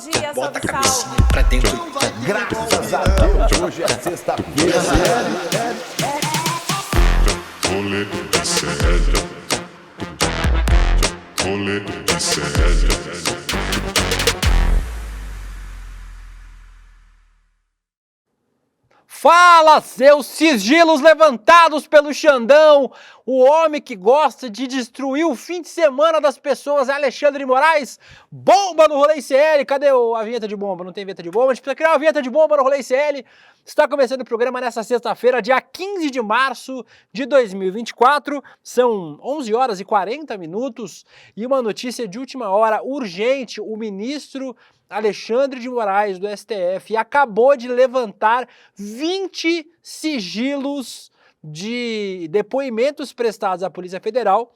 dia, Bota salve, a salve. cabecinha pra dentro. Graças a Deus, hoje é sexta-feira. Rolê de sério. Rolê de sério. Fala, seus sigilos levantados pelo Xandão, o homem que gosta de destruir o fim de semana das pessoas é Alexandre de Moraes, bomba no Rolê ICL. Cadê a vinheta de bomba? Não tem vinheta de bomba, a gente precisa criar uma vinheta de bomba no Rolê ICL. Está começando o programa nessa sexta-feira, dia 15 de março de 2024, são 11 horas e 40 minutos e uma notícia de última hora urgente: o ministro Alexandre de Moraes, do STF, acabou de levantar 20 sigilos de depoimentos prestados à Polícia Federal,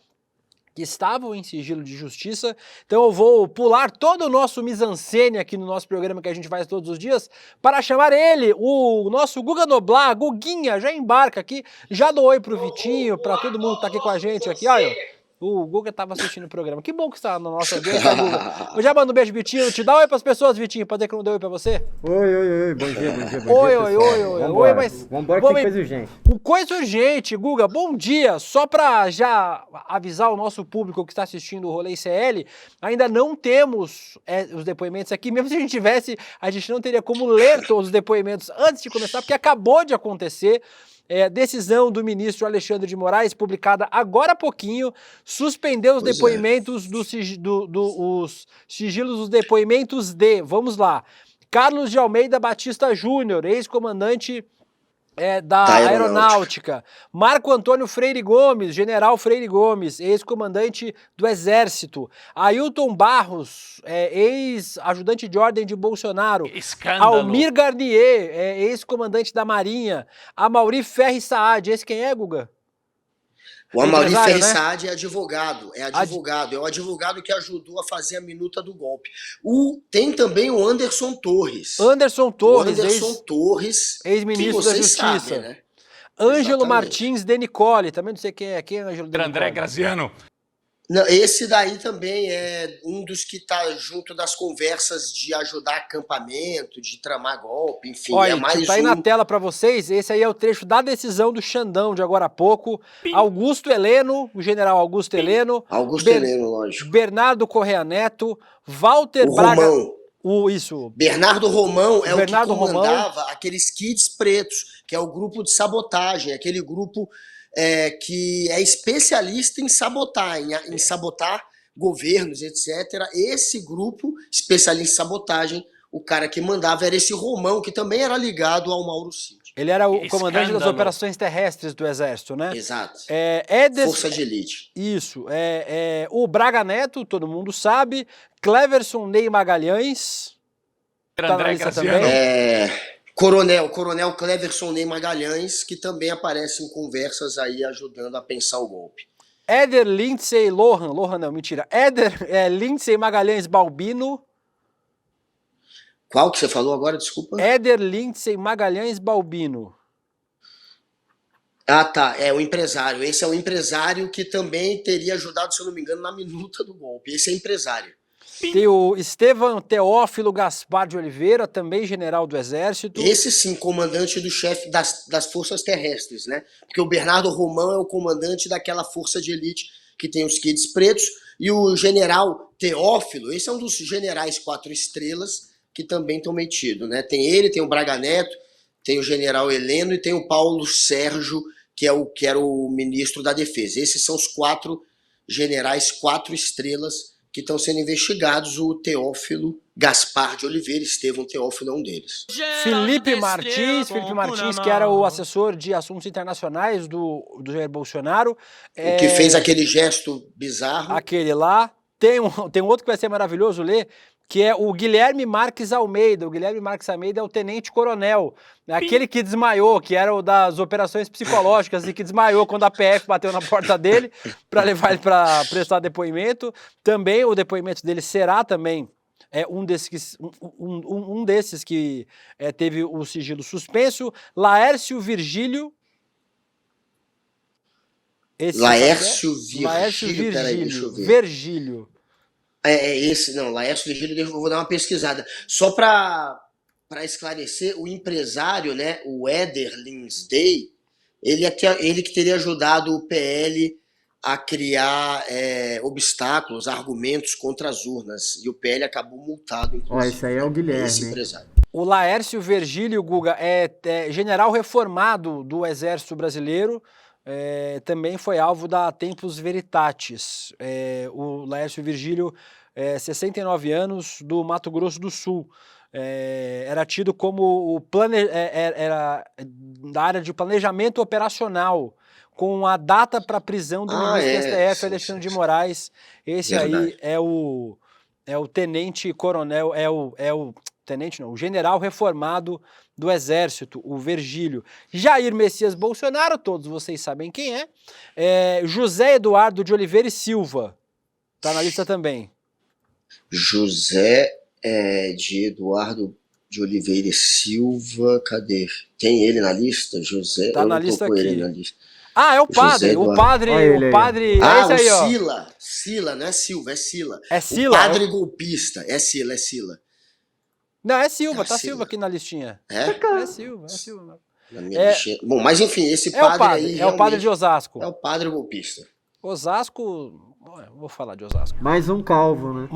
que estavam em sigilo de justiça. Então eu vou pular todo o nosso mise-en-scène aqui no nosso programa que a gente faz todos os dias para chamar ele, o nosso Guga Noblar, Guguinha, já embarca aqui, já dou oi pro Vitinho, para todo mundo que tá aqui com a gente aqui, olha. O Guga estava assistindo o programa. Que bom que você está na nossa audiência, Guga. Eu já mando um beijo, Vitinho. Te dá oi para as pessoas, Vitinho, para dizer que não deu oi para você. Oi, bom dia, bom dia, Oi, mas... Vambora que tem coisa urgente. Coisa urgente, Guga, bom dia. Só para já avisar o nosso público que está assistindo o Rolê ICL, ainda não temos os depoimentos aqui. Mesmo se a gente tivesse, a gente não teria como ler todos os depoimentos antes de começar, porque acabou de acontecer. Decisão do ministro Alexandre de Moraes, publicada agora há pouquinho, suspendeu os depoimentos os sigilos dos depoimentos de, vamos lá, Carlos de Almeida Batista Júnior, ex-comandante da Aeronáutica. Marco Antônio Freire Gomes, general Freire Gomes, ex-comandante do Exército. Ailton Barros, ex-ajudante de ordem de Bolsonaro. Escândalo. Almir Garnier, ex-comandante da Marinha. Amaury Ferri Saad, esse quem é, Guga? O Amaury Ferri né? Saad é advogado, é o advogado que ajudou a fazer a minuta do golpe. Tem também o Anderson Torres. Ex-ministro da Justiça. Sabem, né? Ângelo Martins de Nicole, também não sei quem é Ângelo de Nicole. André Graziano. Não, esse daí também é um dos que está junto das conversas de ajudar acampamento, de tramar golpe, enfim. Olha, tá aí na tela para vocês, esse aí é o trecho da decisão do Xandão de agora há pouco. Augusto Heleno, o general Augusto Heleno. Heleno, lógico. Bernardo Correa Neto, Walter Braga... Romão. Bernardo Romão é Bernardo o que comandava aqueles Kids Pretos, que é o grupo de sabotagem, aquele grupo... que é especialista em sabotar governos, etc. Esse grupo, especialista em sabotagem, o cara que mandava era esse Romão, que também era ligado ao Mauro Cid. Ele era o comandante das operações terrestres do Exército, né? Exato. Força de elite. Isso. O Braga Neto, todo mundo sabe. Cleverson Ney Magalhães. Tá na lista também. Coronel Cleverson Ney Magalhães, que também aparece em conversas aí ajudando a pensar o golpe. Éder Lindsay Lindsay Magalhães Balbino. Qual que você falou agora, desculpa? Éder Lindsay Magalhães Balbino. Ah, tá, o empresário. Esse é o empresário que também teria ajudado, se eu não me engano, na minuta do golpe. Esse é empresário. Tem o Estevam Teófilo Gaspar de Oliveira, também general do Exército. Esse sim, comandante do chefe das forças terrestres, né? Porque o Bernardo Romão é o comandante daquela força de elite que tem os Kids Pretos. E o general Teófilo, esse é um dos generais 4 estrelas que também estão metidos, né? Tem ele, tem o Braga Neto, tem o general Heleno e tem o Paulo Sérgio, que era o ministro da Defesa. Esses são os 4 generais 4 estrelas que estão sendo investigados. O Teófilo Gaspar de Oliveira, Estevam Teófilo é um deles. Felipe Martins, que era o assessor de assuntos internacionais do Jair Bolsonaro. O que fez aquele gesto bizarro. Aquele lá. Tem um outro que vai ser maravilhoso ler, que é o Guilherme Marques Almeida. O Guilherme Marques Almeida é o tenente-coronel, aquele que desmaiou, que era o das operações psicológicas e que desmaiou quando a PF bateu na porta dele para levar ele para prestar depoimento. Também o depoimento dele será também um desses que teve o sigilo suspenso. Laércio Virgílio. Laércio Virgílio. É esse, não, Laércio Virgílio, eu vou dar uma pesquisada. Só para esclarecer, o empresário, né, o Éder Linsday, ele que teria ajudado o PL a criar obstáculos, argumentos contra as urnas. E o PL acabou multado, Ó, inclusive. esse aí é o Esse Guilherme, hein? empresário. O Laércio Virgílio, Guga, é general reformado do Exército Brasileiro, também foi alvo da Tempus Veritatis. O Laércio Virgílio, 69 anos, do Mato Grosso do Sul. Era tido como era da área de planejamento operacional, com a data para prisão do ministro do STF, Sim, Alexandre de sim. Moraes. Esse Verdade. aí é o tenente coronel, tenente não, o general reformado do Exército, o Virgílio. Jair Messias Bolsonaro, todos vocês sabem quem é. José Eduardo de Oliveira e Silva, tá na lista também. José de Eduardo de Oliveira e Silva, cadê? Tem ele na lista? José, Tá eu na não tô lista com ele aqui. na lista. Ah, é o padre, José o Eduardo. padre, Olha ele o aí. padre, é Ah, esse aí, ó. o Sila, não é Silva, é Sila. É O Sila? padre golpista, é Sila. Não, é Silva, É tá Sila. Silva aqui na listinha. É? É Silva. Na minha listinha. Bom, mas enfim, esse É o padre padre, aí é o padre de realmente Osasco. é o padre golpista. Osasco, vou falar de Osasco. Mais um calvo, né?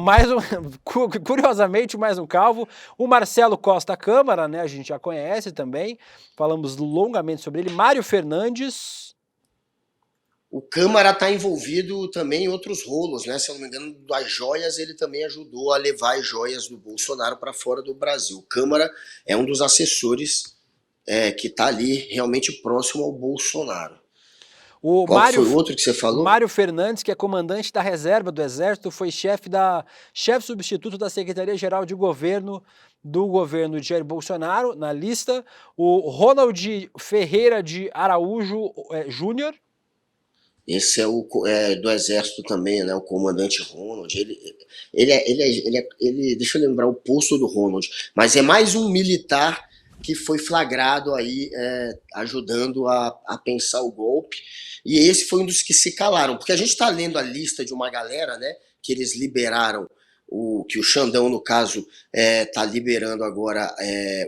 Curiosamente, mais um calvo. O Marcelo Costa Câmara, né? A gente já conhece também. Falamos longamente sobre ele. Mário Fernandes. O Câmara está envolvido também em outros rolos, né? Se eu não me engano, das joias, ele também ajudou a levar as joias do Bolsonaro para fora do Brasil. O Câmara é um dos assessores que está ali realmente próximo ao Bolsonaro. Qual foi o outro que você falou? Mário Fernandes, que é comandante da reserva do Exército, foi chefe substituto da Secretaria-Geral de Governo do governo de Jair Bolsonaro, na lista. O Ronald Ferreira de Araújo Júnior. Esse é do Exército também, né? O comandante Ronald. Ele, deixa eu lembrar o posto do Ronald, mas é mais um militar que foi flagrado aí ajudando a pensar o golpe. E esse foi um dos que se calaram, porque a gente está lendo a lista de uma galera, né? Que eles liberaram, que o Xandão, no caso, está liberando agora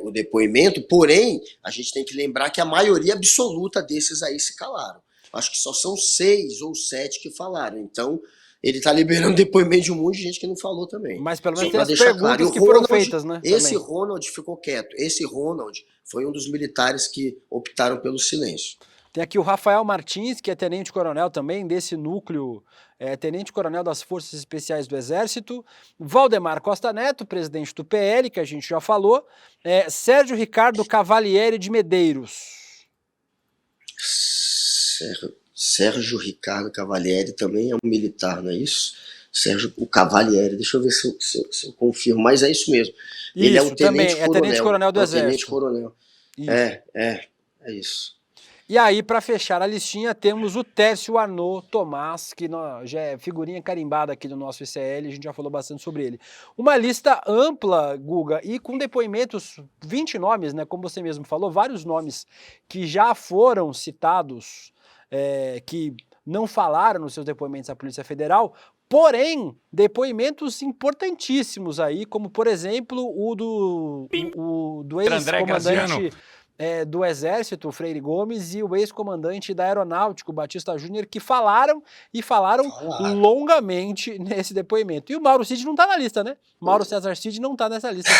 o depoimento, porém, a gente tem que lembrar que a maioria absoluta desses aí se calaram. Acho que só são 6 ou 7 que falaram. Então, ele está liberando depoimento de um monte de gente que não falou também. Mas pelo menos só tem as deixar perguntas claro. que foram feitas, né? Esse também. Ronald ficou quieto. Esse Ronald foi um dos militares que optaram pelo silêncio. Tem aqui o Rafael Martins, que é tenente-coronel também, desse núcleo, tenente-coronel das Forças Especiais do Exército. Valdemar Costa Neto, presidente do PL, que a gente já falou. Sérgio Ricardo Cavalieri de Medeiros. Sérgio Ricardo Cavalieri também é um militar, não é isso? Sérgio, o Cavalieri, deixa eu ver se eu confirmo, mas é isso mesmo. Ele é o tenente-coronel do Exército. Tenente-coronel. Isso. É isso. E aí, para fechar a listinha, temos o Tércio Arnaud Tomás, que já é figurinha carimbada aqui do nosso ICL, a gente já falou bastante sobre ele. Uma lista ampla, Guga, e com depoimentos, 20 nomes, né? Como você mesmo falou, vários nomes que já foram citados, que não falaram nos seus depoimentos à Polícia Federal, porém, depoimentos importantíssimos aí, como, por exemplo, o do ex-comandante do Exército, o Freire Gomes, e o ex-comandante da Aeronáutica, o Batista Júnior, que falaram longamente nesse depoimento. E o Mauro Cid não está na lista, né? Mauro César Cid não está nessa lista.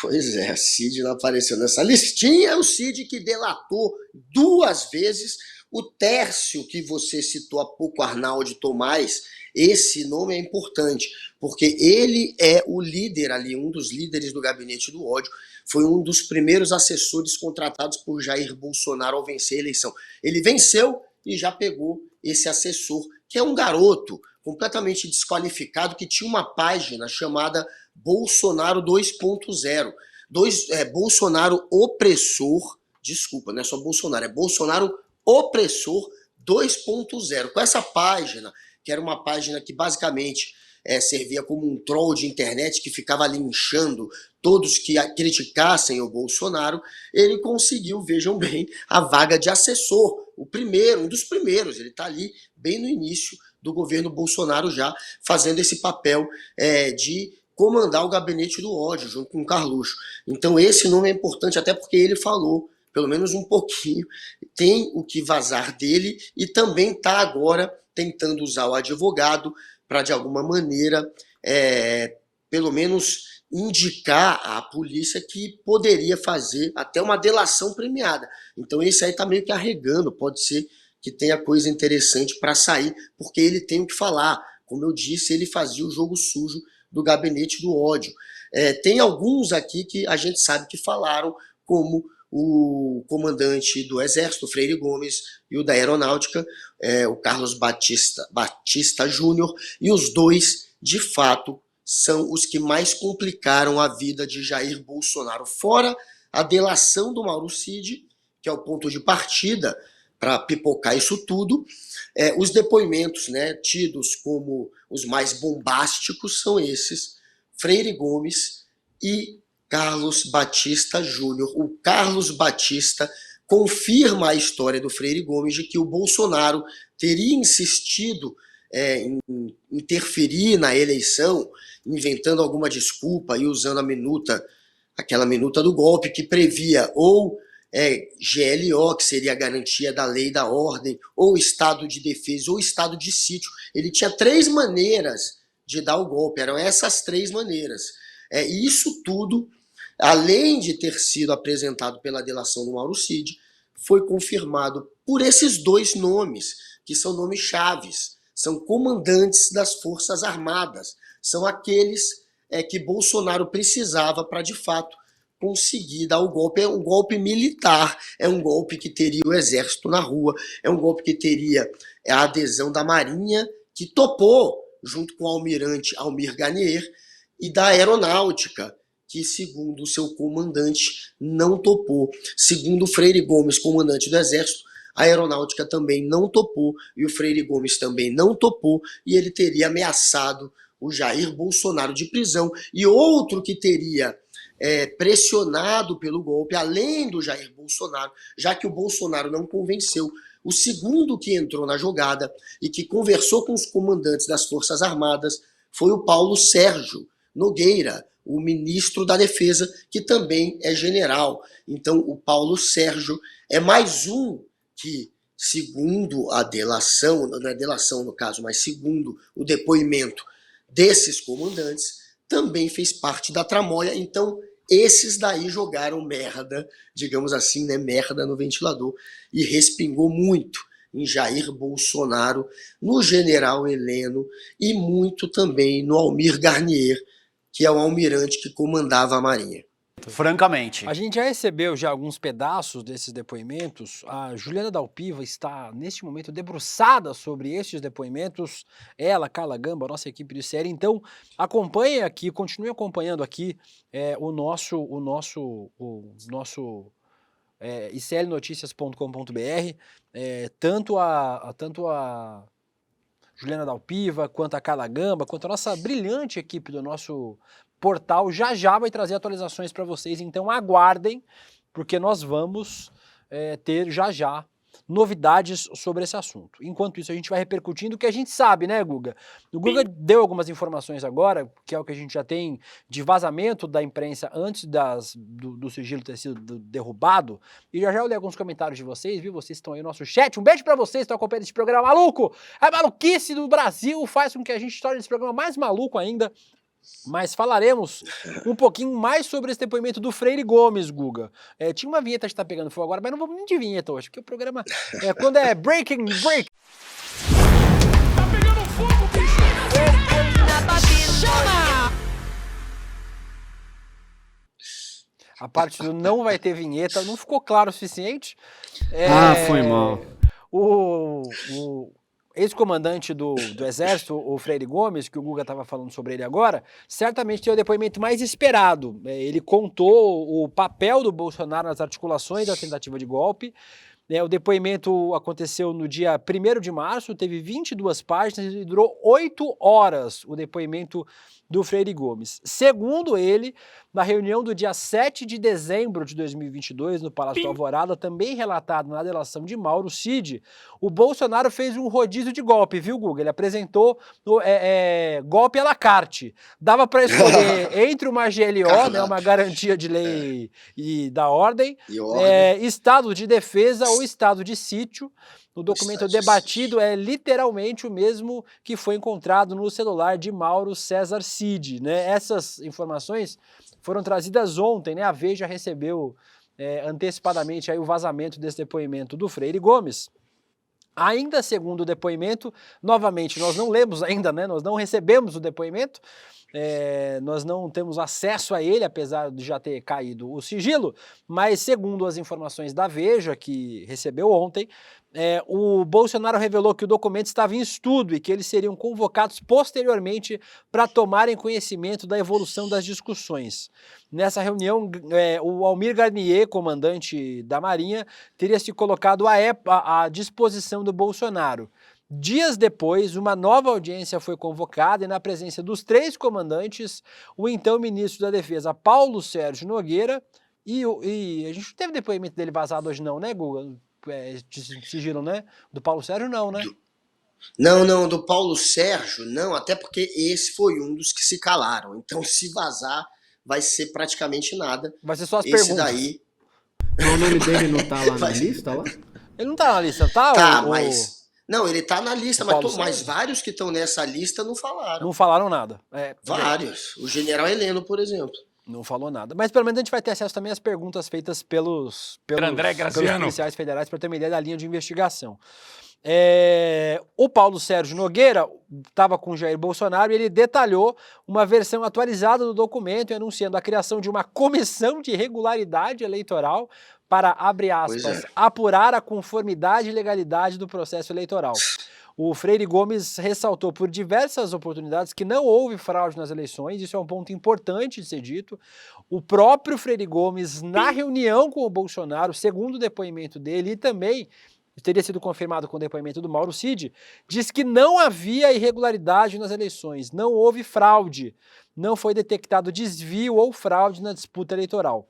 Pois é, Cid não apareceu nessa listinha. É o Cid que delatou 2 vezes. O Tércio, que você citou há pouco, Arnaldo Tomás, esse nome é importante, porque ele é o líder ali, um dos líderes do gabinete do ódio, foi um dos primeiros assessores contratados por Jair Bolsonaro ao vencer a eleição. Ele venceu e já pegou esse assessor, que é um garoto completamente desqualificado, que tinha uma página chamada Bolsonaro 2.0. Bolsonaro opressor, desculpa, não é só Bolsonaro, é Bolsonaro opressor 2.0. Com essa página, que era uma página que basicamente servia como um troll de internet que ficava linchando todos que criticassem o Bolsonaro, ele conseguiu, vejam bem, a vaga de assessor, um dos primeiros, ele está ali bem no início do governo Bolsonaro já fazendo esse papel de comandar o gabinete do ódio, junto com o Carluxo. Então esse nome é importante, até porque ele falou, pelo menos um pouquinho, tem o que vazar dele e também está agora tentando usar o advogado para, de alguma maneira, pelo menos indicar à polícia que poderia fazer até uma delação premiada. Então esse aí está meio que arregando, pode ser que tenha coisa interessante para sair, porque ele tem o que falar. Como eu disse, ele fazia o jogo sujo do gabinete do ódio. Tem alguns aqui que a gente sabe que falaram, como o comandante do Exército, Freire Gomes, e o da Aeronáutica, o Carlos Batista Júnior, e os dois, de fato, são os que mais complicaram a vida de Jair Bolsonaro. Fora a delação do Mauro Cid, que é o ponto de partida para pipocar isso tudo, os depoimentos, né, tidos como os mais bombásticos são esses: Freire Gomes e Carlos Batista Júnior. O Carlos Batista confirma a história do Freire Gomes de que o Bolsonaro teria insistido em interferir na eleição, inventando alguma desculpa e usando aquela minuta do golpe que previa ou GLO, que seria a garantia da lei e da ordem, ou estado de defesa, ou estado de sítio. Ele tinha 3 maneiras de dar o golpe, eram essas 3 maneiras. E isso tudo, além de ter sido apresentado pela delação do Mauro Cid, foi confirmado por esses 2 nomes, que são nomes chaves, são comandantes das Forças Armadas, são aqueles que Bolsonaro precisava para, de fato, conseguir dar o golpe. É um golpe militar, é um golpe que teria o exército na rua, é um golpe que teria a adesão da Marinha, que topou, junto com o almirante Almir Garnier, e da Aeronáutica, que, segundo o seu comandante, não topou. Segundo Freire Gomes, comandante do Exército, a Aeronáutica também não topou, e o Freire Gomes também não topou, e ele teria ameaçado o Jair Bolsonaro de prisão. E outro que teria pressionado pelo golpe, além do Jair Bolsonaro, já que o Bolsonaro não convenceu, o segundo que entrou na jogada e que conversou com os comandantes das Forças Armadas foi o Paulo Sérgio Nogueira, o ministro da Defesa, que também é general. Então, o Paulo Sérgio é mais um que, segundo a delação, não é delação no caso, mas segundo o depoimento desses comandantes, também fez parte da tramóia. Então, esses daí jogaram merda, digamos assim, né, merda no ventilador, e respingou muito em Jair Bolsonaro, no general Heleno e muito também no Almir Garnier, que é o almirante que comandava a Marinha. Francamente. A gente já recebeu já alguns pedaços desses depoimentos. A Juliana Dalpiva está, neste momento, debruçada sobre estes depoimentos. Ela, Carla Gamba, a nossa equipe de série. Então, acompanhe aqui, continue acompanhando aqui o nosso iclnoticias.com.br. Tanto a Juliana Dalpiva, quanto a Carla Gamba, quanto a nossa brilhante equipe do nosso portal já vai trazer atualizações para vocês, então aguardem, porque nós vamos ter já novidades sobre esse assunto. Enquanto isso, a gente vai repercutindo o que a gente sabe, né, Guga? O Guga deu algumas informações agora, que é o que a gente já tem de vazamento da imprensa antes do sigilo ter sido derrubado, e já eu li alguns comentários de vocês, viu? Vocês estão aí no nosso chat. Um beijo pra vocês que estão acompanhando esse programa maluco! A maluquice do Brasil faz com que a gente torne esse programa mais maluco ainda. Mas falaremos um pouquinho mais sobre esse depoimento do Freire Gomes, Guga. Tinha uma vinheta que tá pegando fogo agora, mas não vamos nem de vinheta hoje, porque o programa quando é breaking. Tá pegando fogo, bicho! Chama! A parte do não vai ter vinheta não ficou claro o suficiente. Foi mal. O ex-comandante do Exército, o Freire Gomes, que o Guga estava falando sobre ele agora, certamente tem o depoimento mais esperado. Ele contou o papel do Bolsonaro nas articulações da tentativa de golpe O depoimento aconteceu no dia 1º de março, teve 22 páginas e durou 8 horas o depoimento do Freire Gomes. Segundo ele, na reunião do dia 7 de dezembro de 2022, no Palácio do Alvorada, também relatado na delação de Mauro Cid, o Bolsonaro fez um rodízio de golpe, viu, Guga? Ele apresentou golpe à la carte. Dava para escolher entre uma GLO, né, uma garantia de lei e da ordem, estado de defesa ou estado de sítio. O documento debatido é literalmente o mesmo que foi encontrado no celular de Mauro César Cid, né? Essas informações foram trazidas ontem, né? A Veja recebeu antecipadamente aí o vazamento desse depoimento do Freire Gomes. Ainda segundo o depoimento, novamente, nós não lemos ainda, né? Nós não recebemos o depoimento, nós não temos acesso a ele, apesar de já ter caído o sigilo, mas segundo as informações da Veja, que recebeu ontem, o Bolsonaro revelou que o documento estava em estudo e que eles seriam convocados posteriormente para tomarem conhecimento da evolução das discussões. Nessa reunião, o Almir Garnier, comandante da Marinha, teria se colocado à disposição do Bolsonaro. Dias depois, uma nova audiência foi convocada e, na presença dos 3 comandantes, o então ministro da Defesa, Paulo Sérgio Nogueira, e a gente não teve depoimento dele vazado hoje não, né, Guga? De sigilo, né? Do Paulo Sérgio não, né? Não, do Paulo Sérgio não, até porque esse foi um dos que se calaram. Então, se vazar, vai ser praticamente nada. Vai ser só as esse perguntas. Daí... O nome dele não tá lá na lista, lá? Ele não tá na lista, tá? Tá, mas... Não, ele tá na lista, mas Sérgio? vários que estão nessa lista não falaram. Não falaram nada. Vários. O general Heleno, por exemplo. Não falou nada. Mas pelo menos a gente vai ter acesso também às perguntas feitas pelos policiais federais para ter uma ideia da linha de investigação. O Paulo Sérgio Nogueira estava com o Jair Bolsonaro e ele detalhou uma versão atualizada do documento, anunciando a criação de uma comissão de regularidade eleitoral para, abre aspas, apurar a conformidade e legalidade do processo eleitoral. O Freire Gomes ressaltou por diversas oportunidades que não houve fraude nas eleições, isso é um ponto importante de ser dito. O próprio Freire Gomes, na reunião com o Bolsonaro, segundo o depoimento dele, e também teria sido confirmado com o depoimento do Mauro Cid, diz que não havia irregularidade nas eleições, não houve fraude, não foi detectado desvio ou fraude na disputa eleitoral.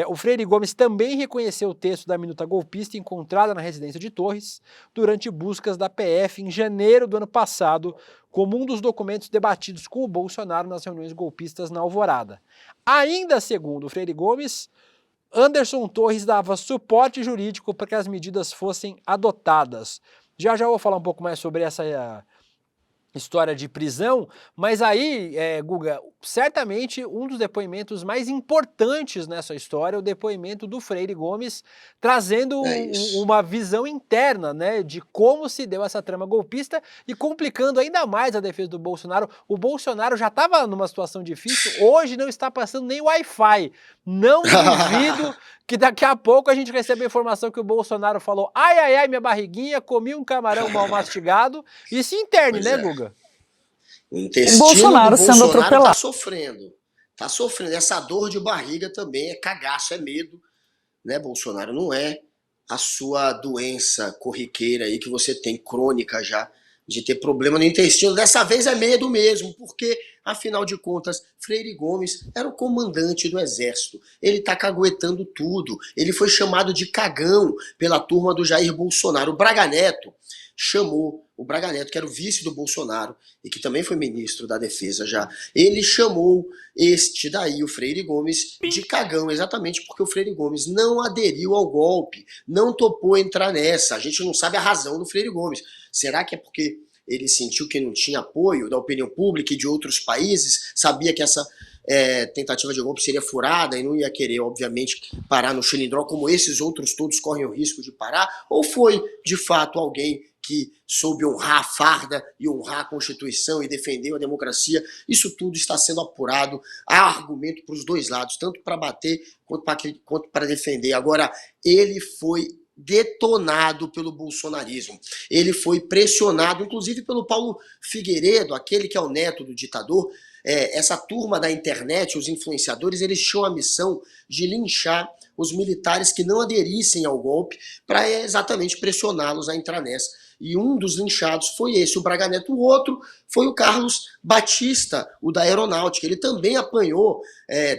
O Freire Gomes também reconheceu o texto da minuta golpista encontrada na residência de Torres durante buscas da PF em janeiro do ano passado, como um dos documentos debatidos com o Bolsonaro nas reuniões golpistas na Alvorada. Ainda segundo o Freire Gomes, Anderson Torres dava suporte jurídico para que as medidas fossem adotadas. Já vou falar um pouco mais sobre essa história de prisão, mas aí, Guga, certamente um dos depoimentos mais importantes nessa história é o depoimento do Freire Gomes, trazendo uma visão interna, né, de como se deu essa trama golpista e complicando ainda mais a defesa do Bolsonaro. O Bolsonaro já estava numa situação difícil, hoje não está passando nem Wi-Fi. Não duvido que daqui a pouco a gente recebe a informação que o Bolsonaro falou: ai, minha barriguinha, comi um camarão mal mastigado, e se interne, né, Guga? O intestino Bolsonaro do sendo Bolsonaro atropelado. Tá sofrendo. Essa dor de barriga também é cagaço, é medo, né, Bolsonaro? Não é a sua doença corriqueira aí que você tem, crônica já, de ter problema no intestino. Dessa vez é medo mesmo, porque, afinal de contas, Freire Gomes era o comandante do Exército. Ele tá caguetando tudo. Ele foi chamado de cagão pela turma do Jair Bolsonaro. O Braga Neto chamou, o Braga Neto, que era o vice do Bolsonaro e que também foi ministro da Defesa já, ele chamou este daí, o Freire Gomes, de cagão, exatamente porque o Freire Gomes não aderiu ao golpe, não topou entrar nessa. A gente não sabe a razão do Freire Gomes. Será que é porque ele sentiu que não tinha apoio da opinião pública e de outros países, sabia que essa tentativa de golpe seria furada e não ia querer, obviamente, parar no xilindró como esses outros todos correm o risco de parar? Ou foi, de fato, alguém que soube honrar a farda e honrar a Constituição e defendeu a democracia? Isso tudo está sendo apurado. Há argumento para os dois lados, tanto para bater quanto para defender. Agora, ele foi detonado pelo bolsonarismo. Ele foi pressionado, inclusive pelo Paulo Figueiredo, aquele que é o neto do ditador. Essa turma da internet, os influenciadores, eles tinham a missão de linchar os militares que não aderissem ao golpe para exatamente pressioná-los a entrar nessa. E um dos linchados foi esse, o Braga Neto. O outro foi o Carlos Batista, o da Aeronáutica. Ele também apanhou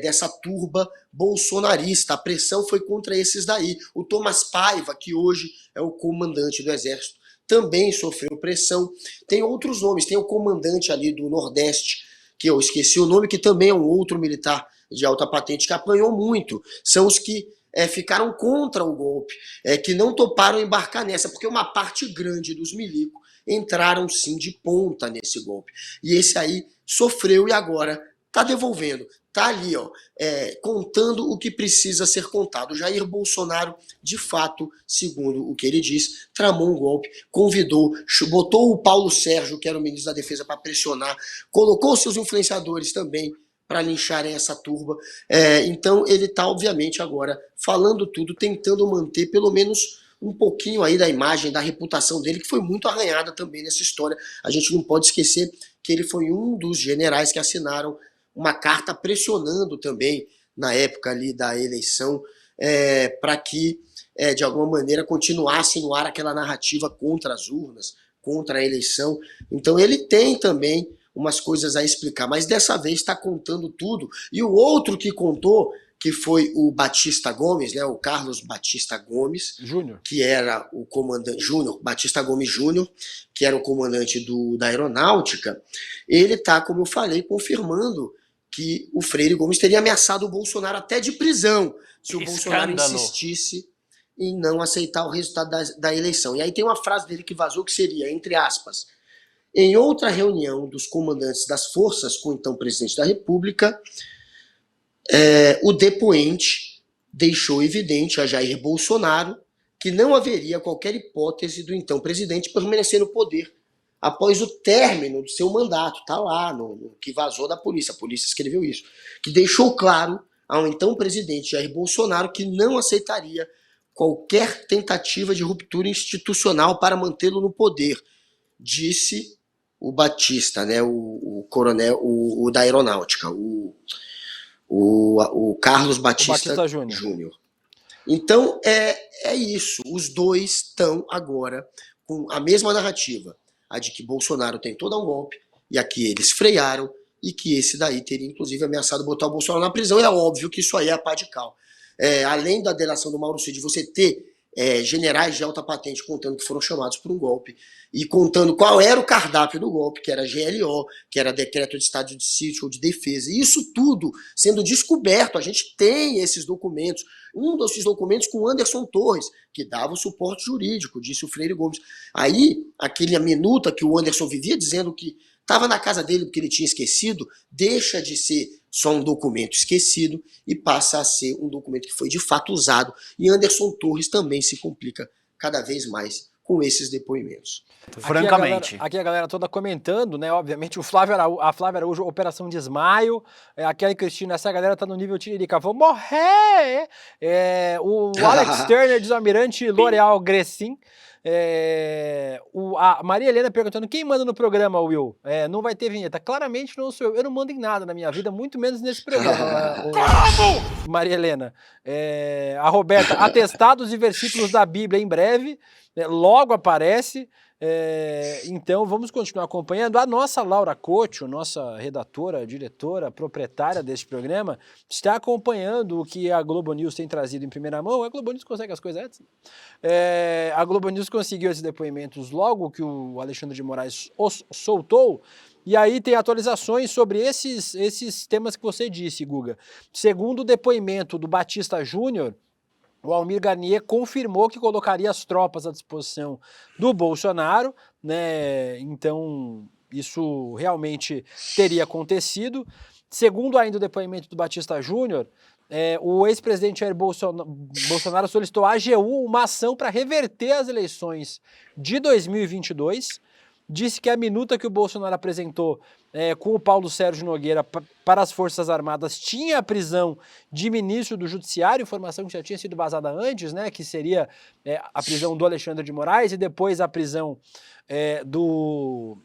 dessa turba bolsonarista. A pressão foi contra esses daí. O Thomas Paiva, que hoje é o comandante do Exército, também sofreu pressão. Tem outros nomes, tem o comandante ali do Nordeste, que eu esqueci o nome, que também é um outro militar de alta patente que apanhou muito. São os que ficaram contra o golpe, que não toparam embarcar nessa, porque uma parte grande dos milicos entraram sim de ponta nesse golpe. E esse aí sofreu e agora está devolvendo. Está ali, ó, contando o que precisa ser contado. O Jair Bolsonaro, de fato, segundo o que ele diz, tramou um golpe, convidou, botou o Paulo Sérgio, que era o ministro da Defesa, para pressionar, colocou seus influenciadores também para lincharem essa turba. Então ele está, obviamente, agora falando tudo, tentando manter pelo menos um pouquinho aí da imagem, da reputação dele, que foi muito arranhada também nessa história. A gente não pode esquecer que ele foi um dos generais que assinaram uma carta pressionando também, na época ali da eleição, para que, de alguma maneira, continuasse no ar aquela narrativa contra as urnas, contra a eleição. Então ele tem também umas coisas a explicar, mas dessa vez está contando tudo. E o outro que contou, que foi o Batista Gomes, né, o Carlos Batista Gomes, Júnior, que era o comandante, Batista Gomes Júnior, que era o comandante da Aeronáutica, ele está, como eu falei, confirmando que o Freire Gomes teria ameaçado o Bolsonaro até de prisão, se o Bolsonaro insistisse em não aceitar o resultado da eleição. E aí tem uma frase dele que vazou que seria, entre aspas, em outra reunião dos comandantes das forças com o então presidente da República, o depoente deixou evidente a Jair Bolsonaro que não haveria qualquer hipótese do então presidente permanecer no poder após o término do seu mandato. Está lá no que vazou da polícia. A polícia escreveu isso. Que deixou claro ao então presidente Jair Bolsonaro que não aceitaria qualquer tentativa de ruptura institucional para mantê-lo no poder, disse o Batista, né, o coronel, o da Aeronáutica, o Carlos Batista Júnior. Então é isso. Os dois estão agora com a mesma narrativa, a de que Bolsonaro tentou dar um golpe e a que eles frearam e que esse daí teria inclusive ameaçado botar o Bolsonaro na prisão. E é óbvio que isso aí é a pá de cal. Além da delação do Mauro Cid, você ter generais de alta patente contando que foram chamados por um golpe e contando qual era o cardápio do golpe, que era GLO, que era decreto de estado de sítio ou de defesa, e isso tudo sendo descoberto. A gente tem esses documentos, um desses documentos com Anderson Torres, que dava o suporte jurídico, disse o Freire Gomes. Aí, aquela minuta que o Anderson vivia dizendo que estava na casa dele porque ele tinha esquecido, deixa de ser só um documento esquecido e passa a ser um documento que foi de fato usado. E Anderson Torres também se complica cada vez mais com esses depoimentos. Francamente. Aqui a galera toda comentando, né? Obviamente, a Flávia Araújo, Operação Desmaio. Aquela Cristina, essa galera tá no nível Tiririca, vou morrer! O Alex Turner diz: Almirante L'Oréal Gressin. A Maria Helena perguntando: quem manda no programa, Will? Não vai ter vinheta. Claramente não sou eu. Eu não mando em nada na minha vida, muito menos nesse programa. Maria Helena. A Roberta: atestados e versículos da Bíblia em breve. Logo aparece. Então vamos continuar acompanhando. A nossa Laura Couto, nossa redatora, diretora, proprietária deste programa, está acompanhando o que a Globo News tem trazido em primeira mão. A Globo News consegue as coisas antes. A Globo News conseguiu esses depoimentos logo que o Alexandre de Moraes os soltou. E aí tem atualizações sobre esses temas que você disse, Guga. Segundo o depoimento do Batista Júnior, o Almir Garnier confirmou que colocaria as tropas à disposição do Bolsonaro, né? Então, isso realmente teria acontecido. Segundo ainda o depoimento do Batista Júnior, o ex-presidente Jair Bolsonaro solicitou à AGU uma ação para reverter as eleições de 2022. Disse que a minuta que o Bolsonaro apresentou com o Paulo Sérgio Nogueira para as Forças Armadas tinha a prisão de ministro do Judiciário, informação que já tinha sido vazada antes, né, que seria a prisão do Alexandre de Moraes e depois a prisão do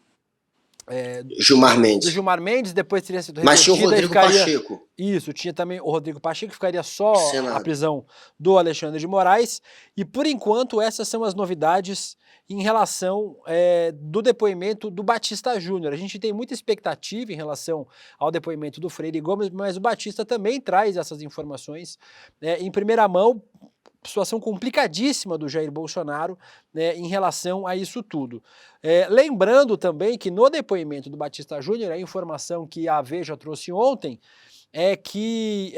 Gilmar do Mendes. Gilmar Mendes, depois teria sido Mas tinha o revertida e Rodrigo ficaria... Pacheco. Isso, tinha também o Rodrigo Pacheco, que ficaria só a Senado. prisão do Alexandre de Moraes. E, por enquanto, essas são as novidades em relação do depoimento do Batista Júnior. A gente tem muita expectativa em relação ao depoimento do Freire Gomes, mas o Batista também traz essas informações em primeira mão, situação complicadíssima do Jair Bolsonaro em relação a isso tudo. Lembrando também que no depoimento do Batista Júnior, a informação que a Veja trouxe ontem é que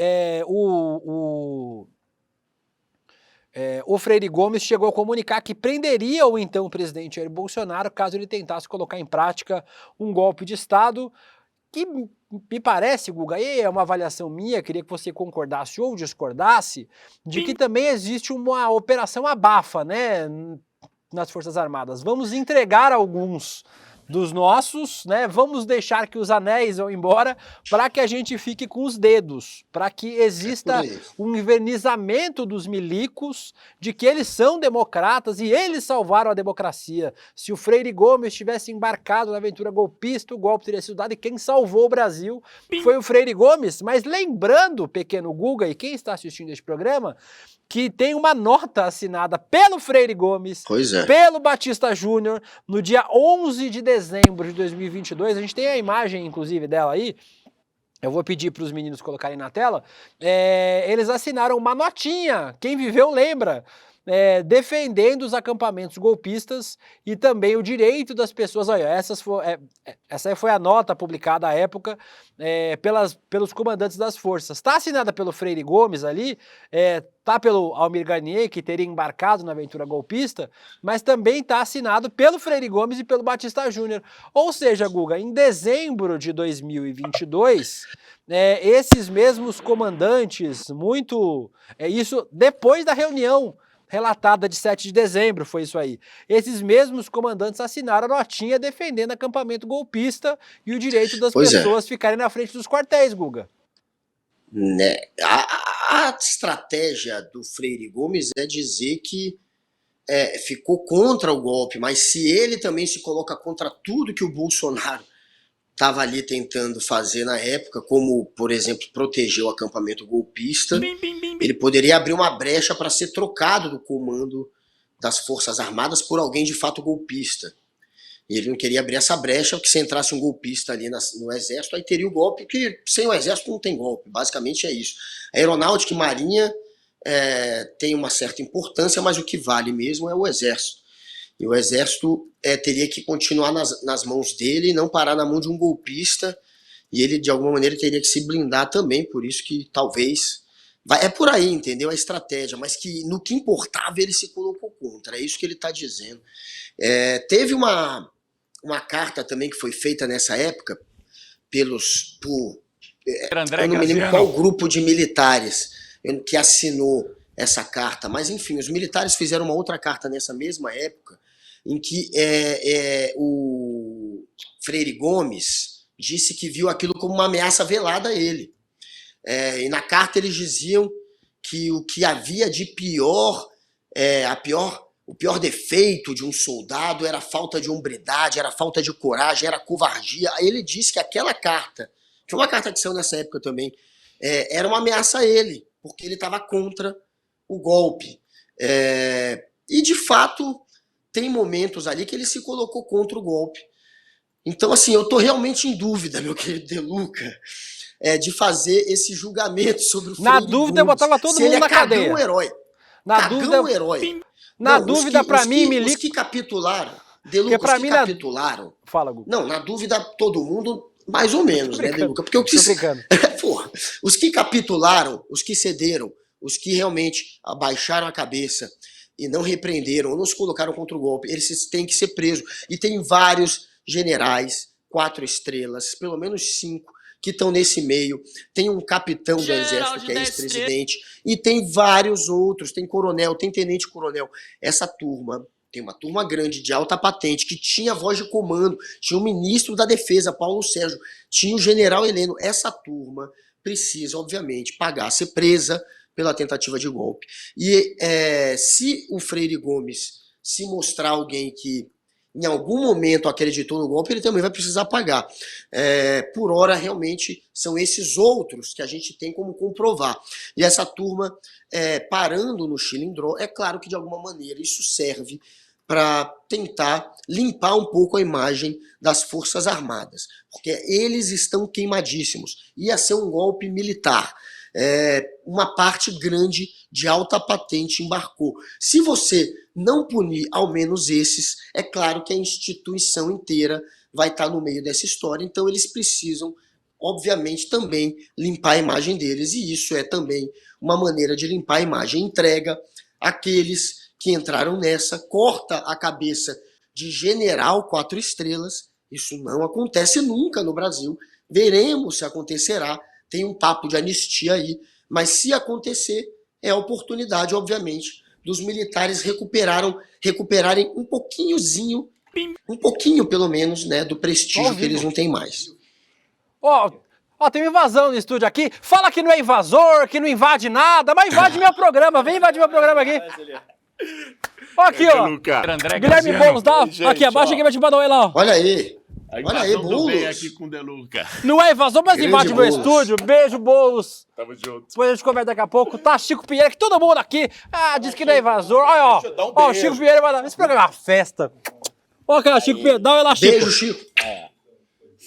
o Freire Gomes chegou a comunicar que prenderia o então presidente Jair Bolsonaro caso ele tentasse colocar em prática um golpe de Estado, que me parece, Guga, e é uma avaliação minha, queria que você concordasse ou discordasse, de que também existe uma operação abafa, né, nas Forças Armadas. Vamos entregar alguns dos nossos, né? Vamos deixar que os anéis vão embora para que a gente fique com os dedos, para que exista um invernizamento dos milicos de que eles são democratas e eles salvaram a democracia. Se o Freire Gomes tivesse embarcado na aventura golpista, o golpe teria sido dado e quem salvou o Brasil foi o Freire Gomes. Mas lembrando, pequeno Guga, e quem está assistindo este programa, que tem uma nota assinada pelo Freire Gomes, pelo Batista Júnior, no dia 11 de dezembro de 2022, a gente tem a imagem, inclusive, dela aí, eu vou pedir para os meninos colocarem na tela, eles assinaram uma notinha, quem viveu lembra, defendendo os acampamentos golpistas e também o direito das pessoas. Olha, essa foi a nota publicada à época pelos comandantes das forças. Está assinada pelo Freire Gomes ali, está pelo Almir Garnier, que teria embarcado na aventura golpista, mas também está assinado pelo Freire Gomes e pelo Batista Júnior. Ou seja, Guga, em dezembro de 2022... esses mesmos comandantes, isso depois da reunião relatada de 7 de dezembro, foi isso aí. Esses mesmos comandantes assinaram a notinha defendendo acampamento golpista e o direito das pessoas ficarem na frente dos quartéis, Guga. A estratégia do Freire Gomes é dizer que ficou contra o golpe, mas se ele também se coloca contra tudo que o Bolsonaro estava ali tentando fazer na época, como, por exemplo, proteger o acampamento golpista, ele poderia abrir uma brecha para ser trocado do comando das Forças Armadas por alguém de fato golpista. E ele não queria abrir essa brecha, porque se entrasse um golpista ali no Exército, aí teria o golpe, porque sem o Exército não tem golpe, basicamente é isso. A Aeronáutica e Marinha tem uma certa importância, mas o que vale mesmo é o Exército. E o Exército teria que continuar nas mãos dele e não parar na mão de um golpista, e ele, de alguma maneira, teria que se blindar também, por isso que talvez... É por aí, entendeu? A estratégia, mas que no que importava ele se colocou contra, é isso que ele está dizendo. Teve uma carta também que foi feita nessa época eu não me lembro qual grupo de militares que assinou essa carta, mas enfim, os militares fizeram uma outra carta nessa mesma época, em que o Freire Gomes disse que viu aquilo como uma ameaça velada a ele. E na carta eles diziam que o que havia de pior, o pior defeito de um soldado era a falta de hombridade, era a falta de coragem, era a covardia. Aí ele disse que aquela carta, que foi uma carta que saiu nessa época também, era uma ameaça a ele, porque ele estava contra o golpe. E de fato tem momentos ali que ele se colocou contra o golpe. Então, assim, eu estou realmente em dúvida, meu querido De Luca, de fazer esse julgamento sobre o Freire Gomes. Na dúvida, eu botava todo mundo na cadeia. Um herói. Na dúvida, um herói. Na dúvida, para mim, Os que capitularam, De Luca, os que capitularam... Fala, Guga. Não, na dúvida, todo mundo, mais ou menos, né, De Luca? Porque porra, os que capitularam, os que cederam, os que realmente abaixaram a cabeça e não repreenderam, ou não se colocaram contra o golpe, eles têm que ser presos. E tem vários generais, 4 estrelas, pelo menos 5, que estão nesse meio. Tem um capitão do Exército, que é ex-presidente, e tem vários outros, tem coronel, tem tenente-coronel. Essa turma, tem uma turma grande de alta patente, que tinha voz de comando, tinha o ministro da Defesa, Paulo Sérgio, tinha o general Heleno. Essa turma precisa, obviamente, pagar, ser presa pela tentativa de golpe. E se o Freire Gomes se mostrar alguém que em algum momento acreditou no golpe, ele também vai precisar pagar. Por hora, realmente, são esses outros que a gente tem como comprovar. E essa turma parando no Chilindró, é claro que de alguma maneira isso serve para tentar limpar um pouco a imagem das Forças Armadas, porque eles estão queimadíssimos. Ia ser um golpe militar. Uma parte grande de alta patente embarcou. Se você não punir ao menos esses, é claro que a instituição inteira vai estar no meio dessa história, então eles precisam, obviamente, também limpar a imagem deles, e isso é também uma maneira de limpar a imagem. Entrega aqueles que entraram nessa, corta a cabeça de general 4 estrelas, isso não acontece nunca no Brasil, veremos se acontecerá, tem um papo de anistia aí, mas se acontecer, é a oportunidade, obviamente, dos militares recuperarem um pouquinho pelo menos, né, do prestígio que eles não têm mais. Ó, tem uma invasão no estúdio aqui, fala que não é invasor, que não invade nada, mas invade meu programa, vem invadir meu programa aqui. Ó aqui, ó, Guilherme Boulos, tá? Aqui, abaixa aqui, vai te mandar um oi lá, ó. Olha aí, Boulos. aqui com o Deluca. Não é invasor, mas Grande invade meu Boulos. estúdio, beijo, Boulos. Tamo junto. Depois a gente conversa daqui a pouco. Tá Chico Pinheiro, que todo mundo aqui diz que não é invasor. Olha, ó. Deixa eu dar um Ó, o beijo. Chico Pinheiro vai dar. Esse programa é uma festa. Ó, cara, Chico Pinheiro, dá um oi lá, Chico. beijo, Chico.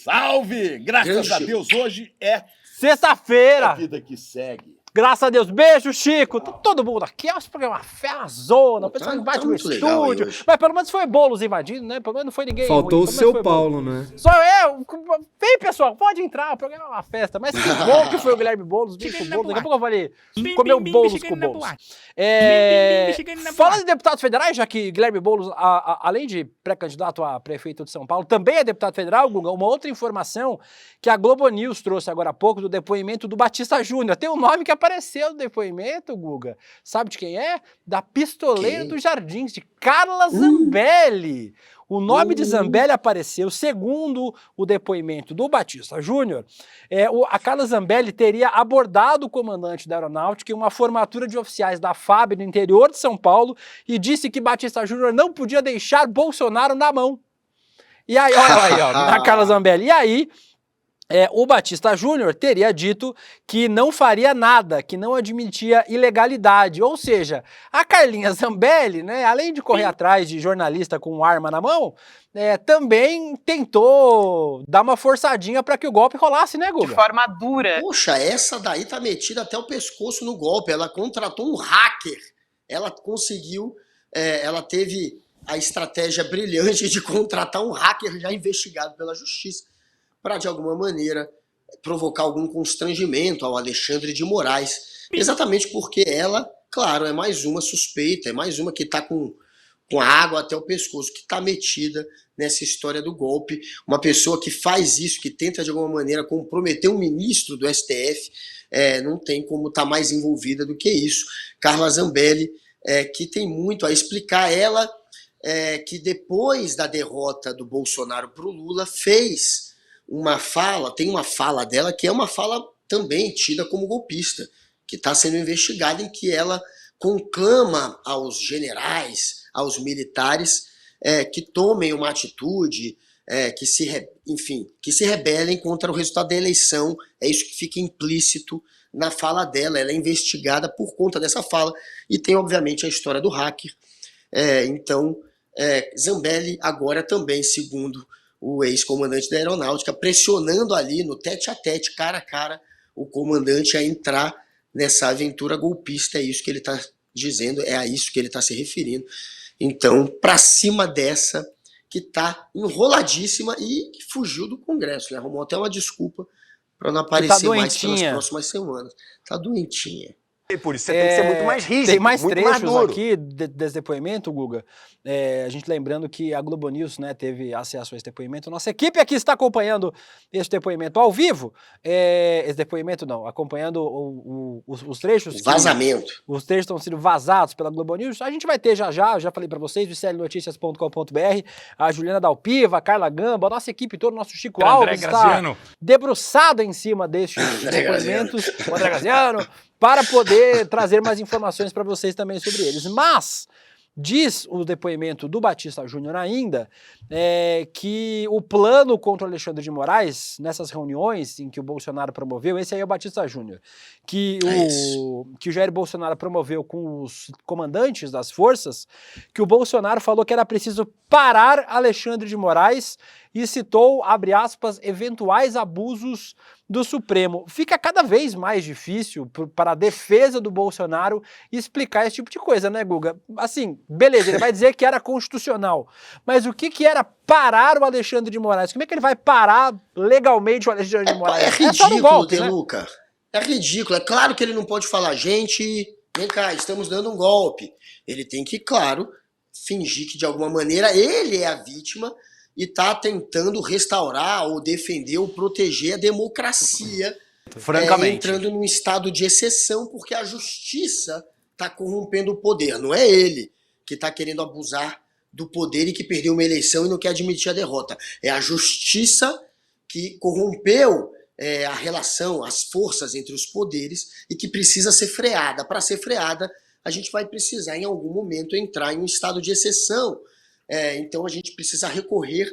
Salve! Graças Grande a Chico. Deus, hoje é a Sexta-feira. vida que segue. Graças a Deus. Beijo, Chico. Tá todo mundo aqui. Esse programa é uma festazona. O pessoal Tá invade meu muito legal aí estúdio. hoje. Mas pelo menos foi Boulos invadindo, né? Pelo menos não foi ninguém. Faltou ruim. o Pelo menos seu foi Boulos. Paulo, né? Só eu. Vem, pessoal, pode entrar. O programa é uma festa. Mas que bom que foi o Guilherme Boulos. Vem com o Boulos. Daqui a pouco eu falei. Comeu Boulos com o Boulos. Falando em deputados federais, já que Guilherme Boulos, além de pré-candidato a prefeito de São Paulo, também é deputado federal, Guga, uma outra informação que a Globo News trouxe agora há pouco do depoimento do Batista Júnior. Tem um nome que apareceu no depoimento, Guga. Sabe de quem é? Da pistoleira Quem? dos Jardins, de Carla Zambelli. O nome de Zambelli apareceu, segundo o depoimento do Batista Júnior, a Carla Zambelli teria abordado o comandante da aeronáutica em uma formatura de oficiais da FAB no interior de São Paulo e disse que Batista Júnior não podia deixar Bolsonaro na mão. E aí, olha aí, ó, a Carla Zambelli. E aí, o Batista Júnior teria dito que não faria nada, que não admitia ilegalidade. Ou seja, a Carlinha Zambelli, né, além de correr atrás de jornalista com arma na mão, também tentou dar uma forçadinha para que o golpe rolasse, né, Guga? De forma dura. Poxa, essa daí tá metida até o pescoço no golpe. Ela contratou um hacker. Ela conseguiu, ela teve a estratégia brilhante de contratar um hacker já investigado pela justiça para, de alguma maneira, provocar algum constrangimento ao Alexandre de Moraes. Exatamente porque ela, claro, é mais uma suspeita, é mais uma que está com a água até o pescoço, que está metida nessa história do golpe. Uma pessoa que faz isso, que tenta, de alguma maneira, comprometer um ministro do STF, não tem como estar mais envolvida do que isso. Carla Zambelli, que tem muito a explicar. Ela, que depois da derrota do Bolsonaro para o Lula, fez uma fala, tem uma fala dela que é uma fala também tida como golpista, que está sendo investigada, em que ela conclama aos generais, aos militares, que tomem uma atitude, que se rebelem contra o resultado da eleição. É isso que fica implícito na fala dela. Ela é investigada por conta dessa fala, e tem, obviamente, a história do hacker. Então, Zambelli agora também, segundo o ex-comandante da aeronáutica, pressionando ali no tete-a-tete, cara a cara, o comandante a entrar nessa aventura golpista. É isso que ele está dizendo, é a isso que ele está se referindo. Então, para cima dessa, que está enroladíssima e que fugiu do Congresso, né? Arrumou até uma desculpa para não aparecer mais pelas próximas semanas. Tá doentinha. E por isso você tem que ser muito mais rígido, tem mais muito trechos mais duro. aqui desse depoimento, Guga. A gente lembrando que a Globo News, né, teve acesso a esse depoimento. Nossa equipe aqui está acompanhando esse depoimento ao vivo. Esse depoimento não, acompanhando os trechos. Vazamento. Os trechos estão sendo vazados pela Globo News. A gente vai ter já falei para vocês, do clnoticias.com.br, a Juliana Dalpiva, a Carla Gamba, a nossa equipe toda, o nosso Chico Alves está debruçado em cima destes depoimentos, o André Graziano, para poder trazer mais informações para vocês também sobre eles. Mas Diz o depoimento do Batista Júnior ainda que o plano contra o Alexandre de Moraes, nessas reuniões em que o Bolsonaro promoveu, esse aí é o Batista Júnior, que o Jair Bolsonaro promoveu com os comandantes das forças, que o Bolsonaro falou que era preciso parar Alexandre de Moraes e citou, abre aspas, eventuais abusos do Supremo. Fica cada vez mais difícil para a defesa do Bolsonaro explicar esse tipo de coisa, né, Guga? Assim, beleza, ele vai dizer que era constitucional, mas o que era parar o Alexandre de Moraes? Como é que ele vai parar legalmente o Alexandre de Moraes? É ridículo, só no golpe, De né? Luca. É ridículo. É claro que ele não pode falar, gente, vem cá, estamos dando um golpe. Ele tem que, claro, fingir que de alguma maneira ele é a vítima e está tentando restaurar ou defender ou proteger a democracia, Francamente. entrando num estado de exceção, porque a justiça está corrompendo o poder. Não é ele que está querendo abusar do poder e que perdeu uma eleição e não quer admitir a derrota. É a justiça que corrompeu a relação, as forças entre os poderes e que precisa ser freada. Para ser freada, a gente vai precisar, em algum momento, entrar em um estado de exceção. Então, a gente precisa recorrer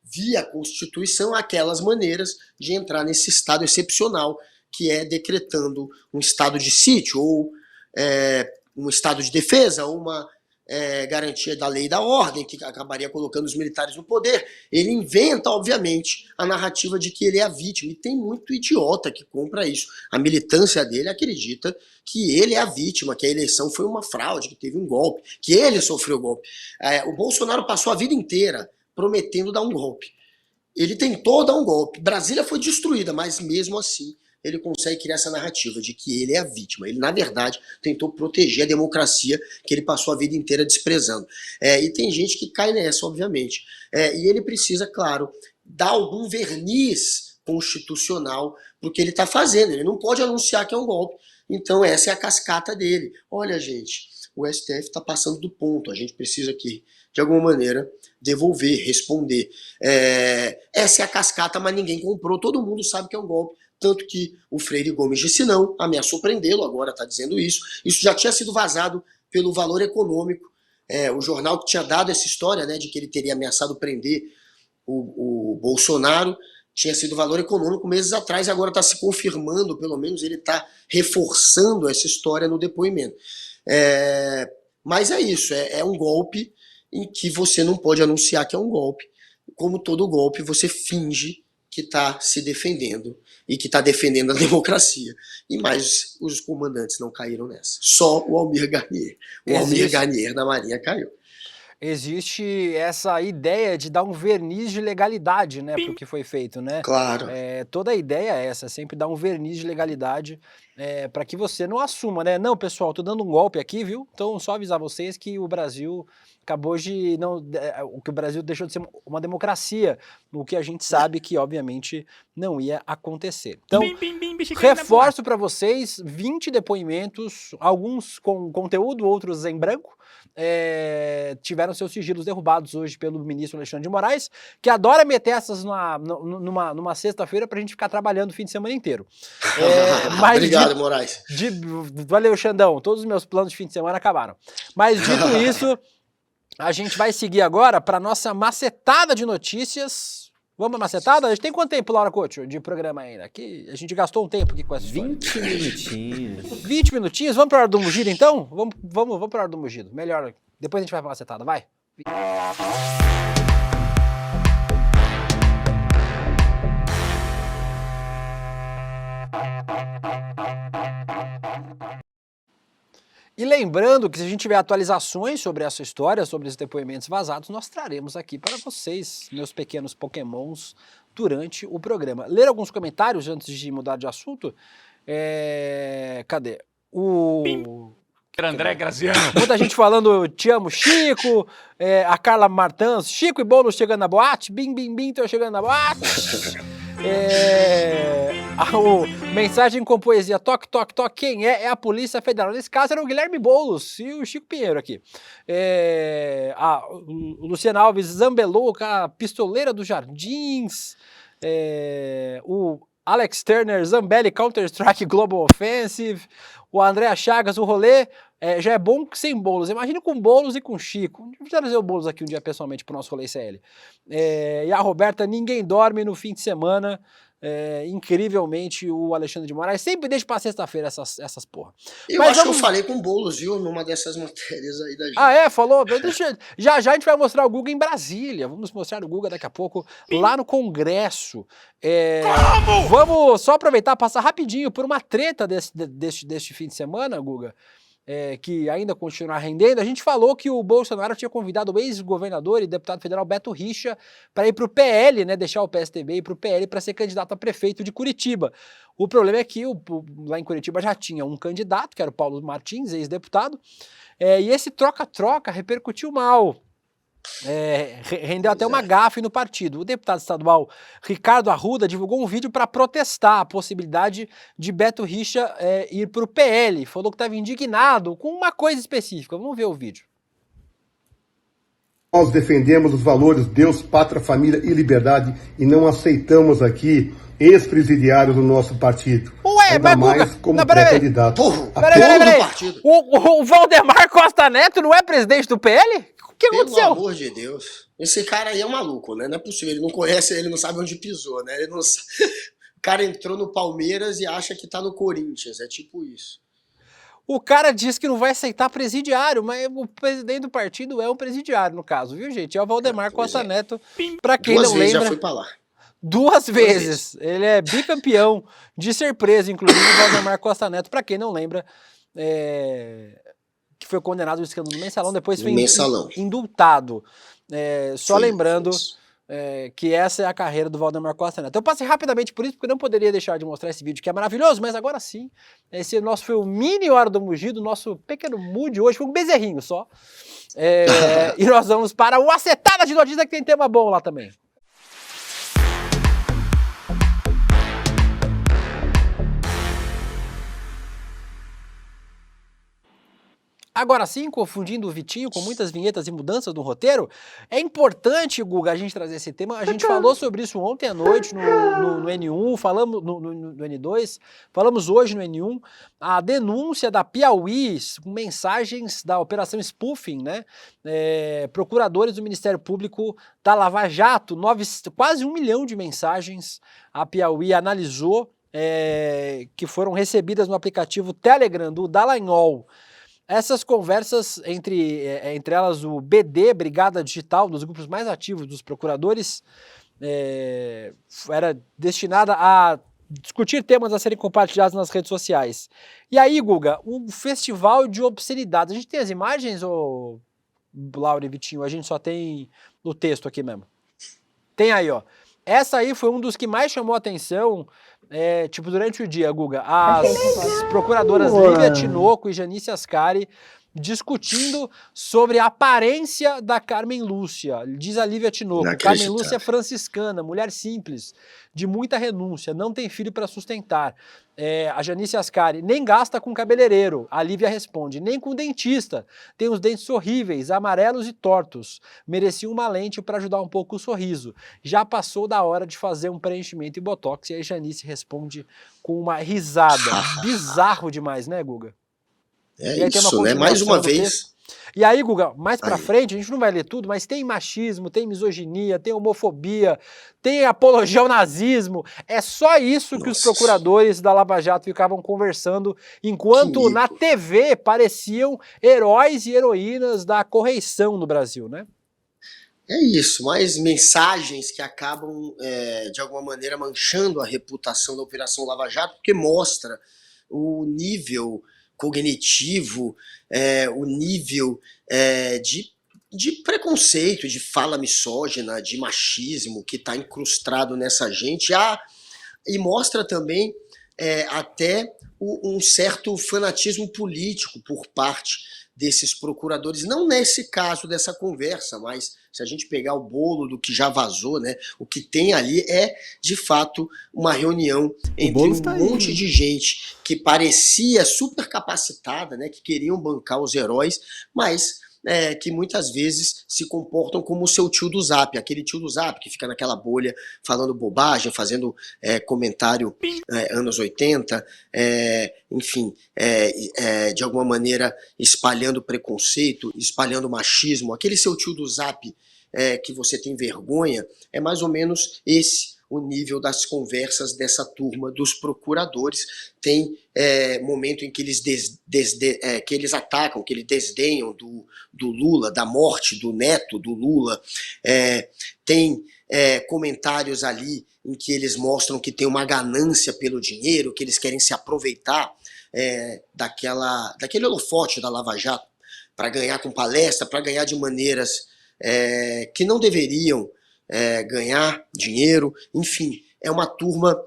via Constituição àquelas maneiras de entrar nesse estado excepcional, que é decretando um estado de sítio, ou um estado de defesa, ou uma garantia da lei e da ordem, que acabaria colocando os militares no poder. Ele inventa, obviamente, a narrativa de que ele é a vítima, e tem muito idiota que compra isso. A militância dele acredita que ele é a vítima, que a eleição foi uma fraude, que teve um golpe, que ele sofreu golpe. O Bolsonaro passou a vida inteira prometendo dar um golpe. Ele tentou dar um golpe. Brasília foi destruída, mas mesmo assim ele consegue criar essa narrativa de que ele é a vítima. Ele, na verdade, tentou proteger a democracia que ele passou a vida inteira desprezando. E tem gente que cai nessa, obviamente. E ele precisa, claro, dar algum verniz constitucional para o que ele está fazendo. Ele não pode anunciar que é um golpe. Então essa é a cascata dele. Olha, gente, o STF está passando do ponto. A gente precisa aqui, de alguma maneira, devolver, responder. Essa é a cascata, mas ninguém comprou. Todo mundo sabe que é um golpe. Tanto que o Freire Gomes disse não, ameaçou prendê-lo, agora está dizendo isso. Isso já tinha sido vazado pelo Valor Econômico. O jornal que tinha dado essa história, né, de que ele teria ameaçado prender o Bolsonaro, tinha sido Valor Econômico meses atrás, e agora está se confirmando, pelo menos ele está reforçando essa história no depoimento. Mas é isso, é um golpe em que você não pode anunciar que é um golpe. Como todo golpe, você finge que está se defendendo e que está defendendo a democracia. E mais os comandantes não caíram nessa. Só o Almir Garnier. Almir Garnier da Marinha caiu. Existe essa ideia de dar um verniz de legalidade, né, para o que foi feito, né? Claro. Toda a ideia é essa, sempre dar um verniz de legalidade para que você não assuma, né? Não, pessoal, tô dando um golpe aqui, viu? Então, só avisar vocês que o Brasil acabou de que o Brasil deixou de ser uma democracia, o que a gente sabe que, obviamente, não ia acontecer. Então, reforço para vocês 20 depoimentos, alguns com conteúdo, outros em branco, tiveram seus sigilos derrubados hoje pelo ministro Alexandre de Moraes, que adora meter essas numa sexta-feira pra gente ficar trabalhando o fim de semana inteiro. Obrigado, Moraes. Valeu, Xandão. Todos os meus planos de fim de semana acabaram. Mas dito isso, a gente vai seguir agora para nossa macetada de notícias. Vamos macetada? A gente tem quanto tempo, Laura Couto, de programa ainda? Aqui, a gente gastou um tempo aqui com essa história. 20 minutinhos. 20 minutinhos? Vamos para a hora do mugido, então? Vamos para a hora do mugido. Melhor. Depois a gente vai para a macetada, vai. E lembrando que se a gente tiver atualizações sobre essa história, sobre os depoimentos vazados, nós traremos aqui para vocês, meus pequenos pokémons, durante o programa. Ler alguns comentários antes de mudar de assunto? Cadê? André Graziano. Muita gente falando, te amo, Chico, a Carla Martins, Chico e Boulos chegando na boate, bim, bim, bim, tô chegando na boate. Mensagem com poesia, toque, toque, toque, quem é? É a Polícia Federal. Nesse caso era o Guilherme Boulos e o Chico Pinheiro aqui. O Luciano Alves, Zambelouca, Pistoleira dos Jardins, o Alex Turner, Zambelli, Counter-Strike Global Offensive, o André Chagas, o rolê já é bom sem Boulos. Imagina com Boulos e com Chico. A gente vai trazer o Boulos aqui um dia pessoalmente pro nosso Rolê CL. E a Roberta, ninguém dorme no fim de semana. Incrivelmente, o Alexandre de Moraes sempre deixa pra sexta-feira essas porra. Eu Mas acho que vamos- eu falei com o Boulos, viu, numa dessas matérias aí da gente. Ah, é? Falou? Já a gente vai mostrar o Guga em Brasília. Vamos mostrar o Guga daqui a pouco lá no Congresso. Vamos só aproveitar, passar rapidinho por uma treta deste fim de semana, Guga, que ainda continuar rendendo. A gente falou que o Bolsonaro tinha convidado o ex-governador e deputado federal Beto Richa para ir para o PL, né, deixar o PSDB e ir para o PL para ser candidato a prefeito de Curitiba. O problema é que lá em Curitiba já tinha um candidato, que era o Paulo Martins, ex-deputado, e esse troca-troca repercutiu mal. Rendeu até uma gafe no partido. O deputado estadual Ricardo Arruda divulgou um vídeo para protestar a possibilidade de Beto Richa ir para o PL. Falou que estava indignado com uma coisa específica. Vamos ver o vídeo. Nós defendemos os valores Deus, pátria, família e liberdade e não aceitamos aqui ex-presidiários do nosso partido. Ué, ainda mas mais Guga, como não, peraí. pré-candidato. Porra, Peraí. do partido. O Valdemar Costa Neto não é presidente do PL? O que Pelo aconteceu? amor de Deus. Esse cara aí é um maluco, né? Não é possível. Ele não conhece, ele não sabe onde pisou, né? Ele não sabe. O cara entrou no Palmeiras e acha que tá no Corinthians. É tipo isso. O cara diz que não vai aceitar presidiário, mas o presidente do partido é um presidiário, no caso, viu, gente? É o Valdemar Pois Costa é. Neto, pra quem Duas não vezes lembra. já fui pra lá. Duas vezes. Ele é bicampeão de ser preso, inclusive, o Valdemar Costa Neto, pra quem não lembra, que foi condenado no escândalo do Mensalão, depois foi Mensalão. indultado. Só Foi, lembrando foi. que essa é a carreira do Valdemar Costa Neto. Eu passei rapidamente por isso, porque eu não poderia deixar de mostrar esse vídeo, que é maravilhoso, mas agora sim. Esse nosso foi o mini Hora do Mugido, nosso pequeno mood hoje, foi um bezerrinho só. E nós vamos para o Acetada de Notícia, que tem tema bom lá também. Agora sim, confundindo o Vitinho com muitas vinhetas e mudanças no roteiro, é importante, Guga, a gente trazer esse tema. A gente falou sobre isso ontem à noite no N1, falamos no N2, falamos hoje no N1, a denúncia da Piauí, com mensagens da Operação Spoofing, né? Procuradores do Ministério Público da Lava Jato, quase 1 milhão de mensagens a Piauí analisou, que foram recebidas no aplicativo Telegram do Dallagnol. Essas conversas, entre elas o BD, Brigada Digital, dos grupos mais ativos dos procuradores, era destinada a discutir temas a serem compartilhados nas redes sociais. E aí, Guga, um festival de obscenidades. A gente tem as imagens, ou Laura e Vitinho? A gente só tem o texto aqui mesmo. Tem aí, ó. Essa aí foi um dos que mais chamou a atenção, durante o dia, Guga. As procuradoras Lívia Tinoco e Janice Ascari discutindo sobre a aparência da Carmen Lúcia. Diz a Lívia Tinoco, Carmen Lúcia é franciscana, mulher simples, de muita renúncia, não tem filho para sustentar. A Janice Ascari, nem gasta com cabeleireiro. A Lívia responde, nem com dentista. Tem os dentes horríveis, amarelos e tortos. Merecia uma lente para ajudar um pouco o sorriso. Já passou da hora de fazer um preenchimento e botox. E aí Janice responde com uma risada. Bizarro demais, né, Guga? Isso, né? Mais uma vez. E aí, Guga, mais pra frente, a gente não vai ler tudo, mas tem machismo, tem misoginia, tem homofobia, tem apologia ao nazismo. É só isso que os procuradores da Lava Jato ficavam conversando, enquanto na TV pareciam heróis e heroínas da correição no Brasil, né? É isso, mais mensagens que acabam, de alguma maneira, manchando a reputação da Operação Lava Jato, porque mostra o nível cognitivo, o nível de preconceito, de fala misógina, de machismo que está incrustado nessa gente, e mostra também até um certo fanatismo político por parte desses procuradores, não nesse caso dessa conversa, mas se a gente pegar o bolo do que já vazou, né, o que tem ali é, de fato, uma reunião entre um monte de gente que parecia super capacitada, né, que queriam bancar os heróis, mas que muitas vezes se comportam como o seu tio do Zap, aquele tio do Zap que fica naquela bolha falando bobagem, fazendo comentário anos 80, enfim, de alguma maneira espalhando preconceito, espalhando machismo. Aquele seu tio do Zap que você tem vergonha, é mais ou menos esse o nível das conversas dessa turma dos procuradores. Tem momento em que eles atacam, que eles desdenham do Lula, da morte do neto do Lula. Tem comentários ali em que eles mostram que tem uma ganância pelo dinheiro, que eles querem se aproveitar daquele holofote da Lava Jato para ganhar com palestra, para ganhar de maneiras que não deveriam ganhar dinheiro. Enfim, é uma turma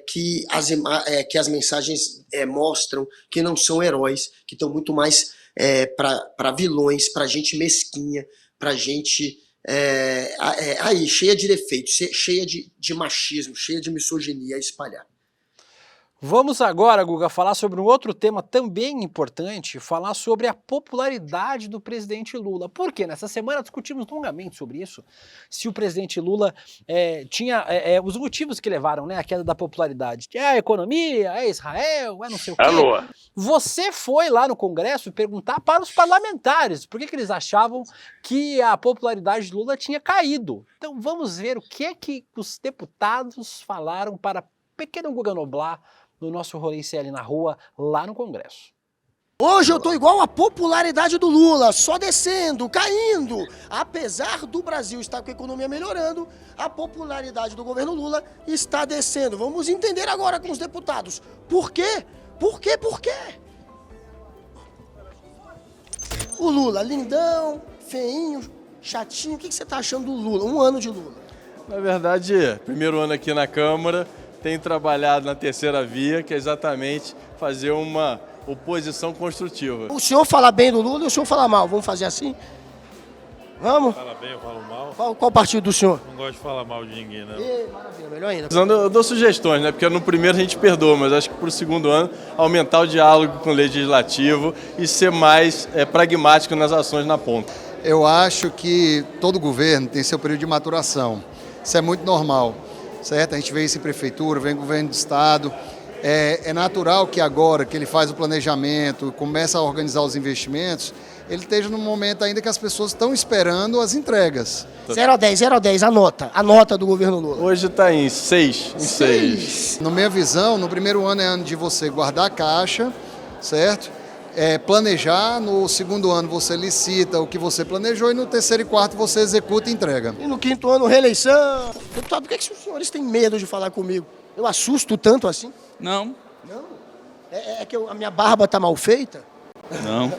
que as mensagens mostram que não são heróis, que estão muito mais para vilões, para gente mesquinha, para gente cheia de defeitos, cheia de machismo, cheia de misoginia a espalhar. Vamos agora, Guga, falar sobre um outro tema também importante, falar sobre a popularidade do presidente Lula. Por quê? Nessa semana discutimos longamente sobre isso, se o presidente Lula tinha os motivos que levaram, né, à queda da popularidade. É a economia, é Israel, é não sei o quê. Alô. Você foi lá no Congresso perguntar para os parlamentares por que eles achavam que a popularidade de Lula tinha caído. Então vamos ver o que é que os deputados falaram para pequeno Guga Noblar no nosso Rolê CL na rua, lá no Congresso. Hoje eu tô igual a popularidade do Lula, só descendo, caindo. Apesar do Brasil estar com a economia melhorando, a popularidade do governo Lula está descendo. Vamos entender agora com os deputados. Por quê? Por quê? Por quê? O Lula, lindão, feinho, chatinho. O que você tá achando do Lula? Um ano de Lula. Na verdade, primeiro ano aqui na Câmara, tenho trabalhado na terceira via, que é exatamente fazer uma oposição construtiva. O senhor fala bem do Lula e o senhor fala mal. Vamos fazer assim? Vamos? Fala bem, eu falo mal. Qual partido do senhor? Não gosto de falar mal de ninguém, não. Maravilha, melhor ainda. Eu dou sugestões, né? Porque no primeiro a gente perdoa, mas acho que pro segundo ano aumentar o diálogo com o legislativo e ser mais pragmático nas ações na ponta. Eu acho que todo governo tem seu período de maturação. Isso é muito normal, certo? A gente vê isso em prefeitura, vem em governo de estado. É natural que agora que ele faz o planejamento, começa a organizar os investimentos, ele esteja num momento ainda que as pessoas estão esperando as entregas. 0 a 10, a nota do governo Lula. Hoje está em 6. Na minha visão, no primeiro ano é ano de você guardar a caixa, certo? Planejar, no segundo ano você licita o que você planejou e no terceiro e quarto você executa e entrega. E no quinto ano, reeleição. Deputado, por que os senhores têm medo de falar comigo? Eu assusto tanto assim? Não. Não? É que a minha barba tá mal feita? Não.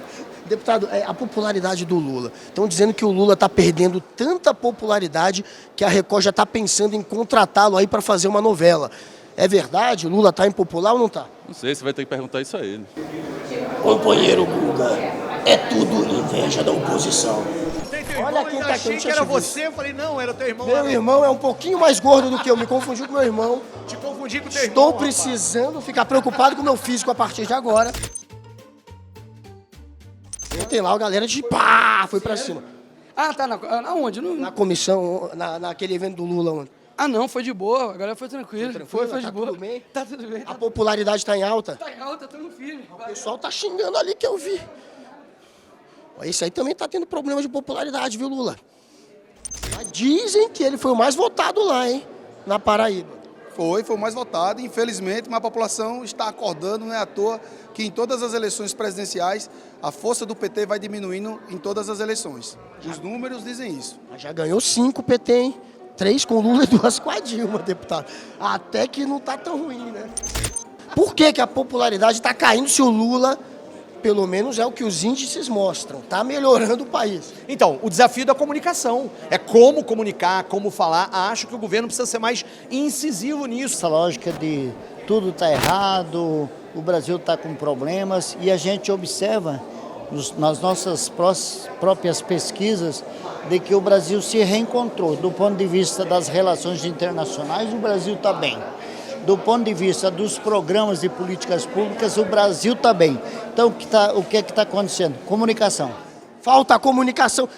Deputado, a popularidade do Lula. Estão dizendo que o Lula está perdendo tanta popularidade que a Record já está pensando em contratá-lo aí para fazer uma novela. É verdade? O Lula está impopular ou não está? Não sei, você vai ter que perguntar isso a ele. Companheiro Guga, é tudo inveja da oposição. Olha quem tá aqui, eu que era você, eu falei, não, era teu irmão. Meu irmão é um pouquinho mais gordo do que eu, me confundi com meu irmão. Te confundi com teu irmão. Estou precisando ficar preocupado com o meu físico a partir de agora. Ontem lá a galera de pá, foi pra cima. Ah, tá aonde? Na comissão, naquele evento do Lula ontem. Ah, não, foi de boa, agora foi tranquilo. Foi de tá boa. Tudo bem? Tá tudo bem. A popularidade tá em alta? Tá em alta, tamo firme. O pessoal tá xingando ali que eu vi. Esse aí também tá tendo problema de popularidade, viu, Lula? Mas dizem que ele foi o mais votado lá, hein? Na Paraíba. Foi o mais votado, infelizmente, mas a população está acordando, não é à toa que em todas as eleições presidenciais a força do PT vai diminuindo em todas as eleições. Os números dizem isso. Mas já ganhou 5 PT, hein? 3 com Lula e 2 com a Dilma, deputado. Até que não tá tão ruim, né? Por que a popularidade tá caindo se o Lula, pelo menos é o que os índices mostram, tá melhorando o país? Então, o desafio da comunicação. É como comunicar, como falar. Acho que o governo precisa ser mais incisivo nisso. Essa lógica de tudo está errado, o Brasil está com problemas e a gente observa nas nossas próprias pesquisas de que o Brasil se reencontrou. Do ponto de vista das relações internacionais, o Brasil está bem. Do ponto de vista dos programas de políticas públicas, o Brasil está bem. Então, o que é que está acontecendo? Comunicação. Falta comunicação.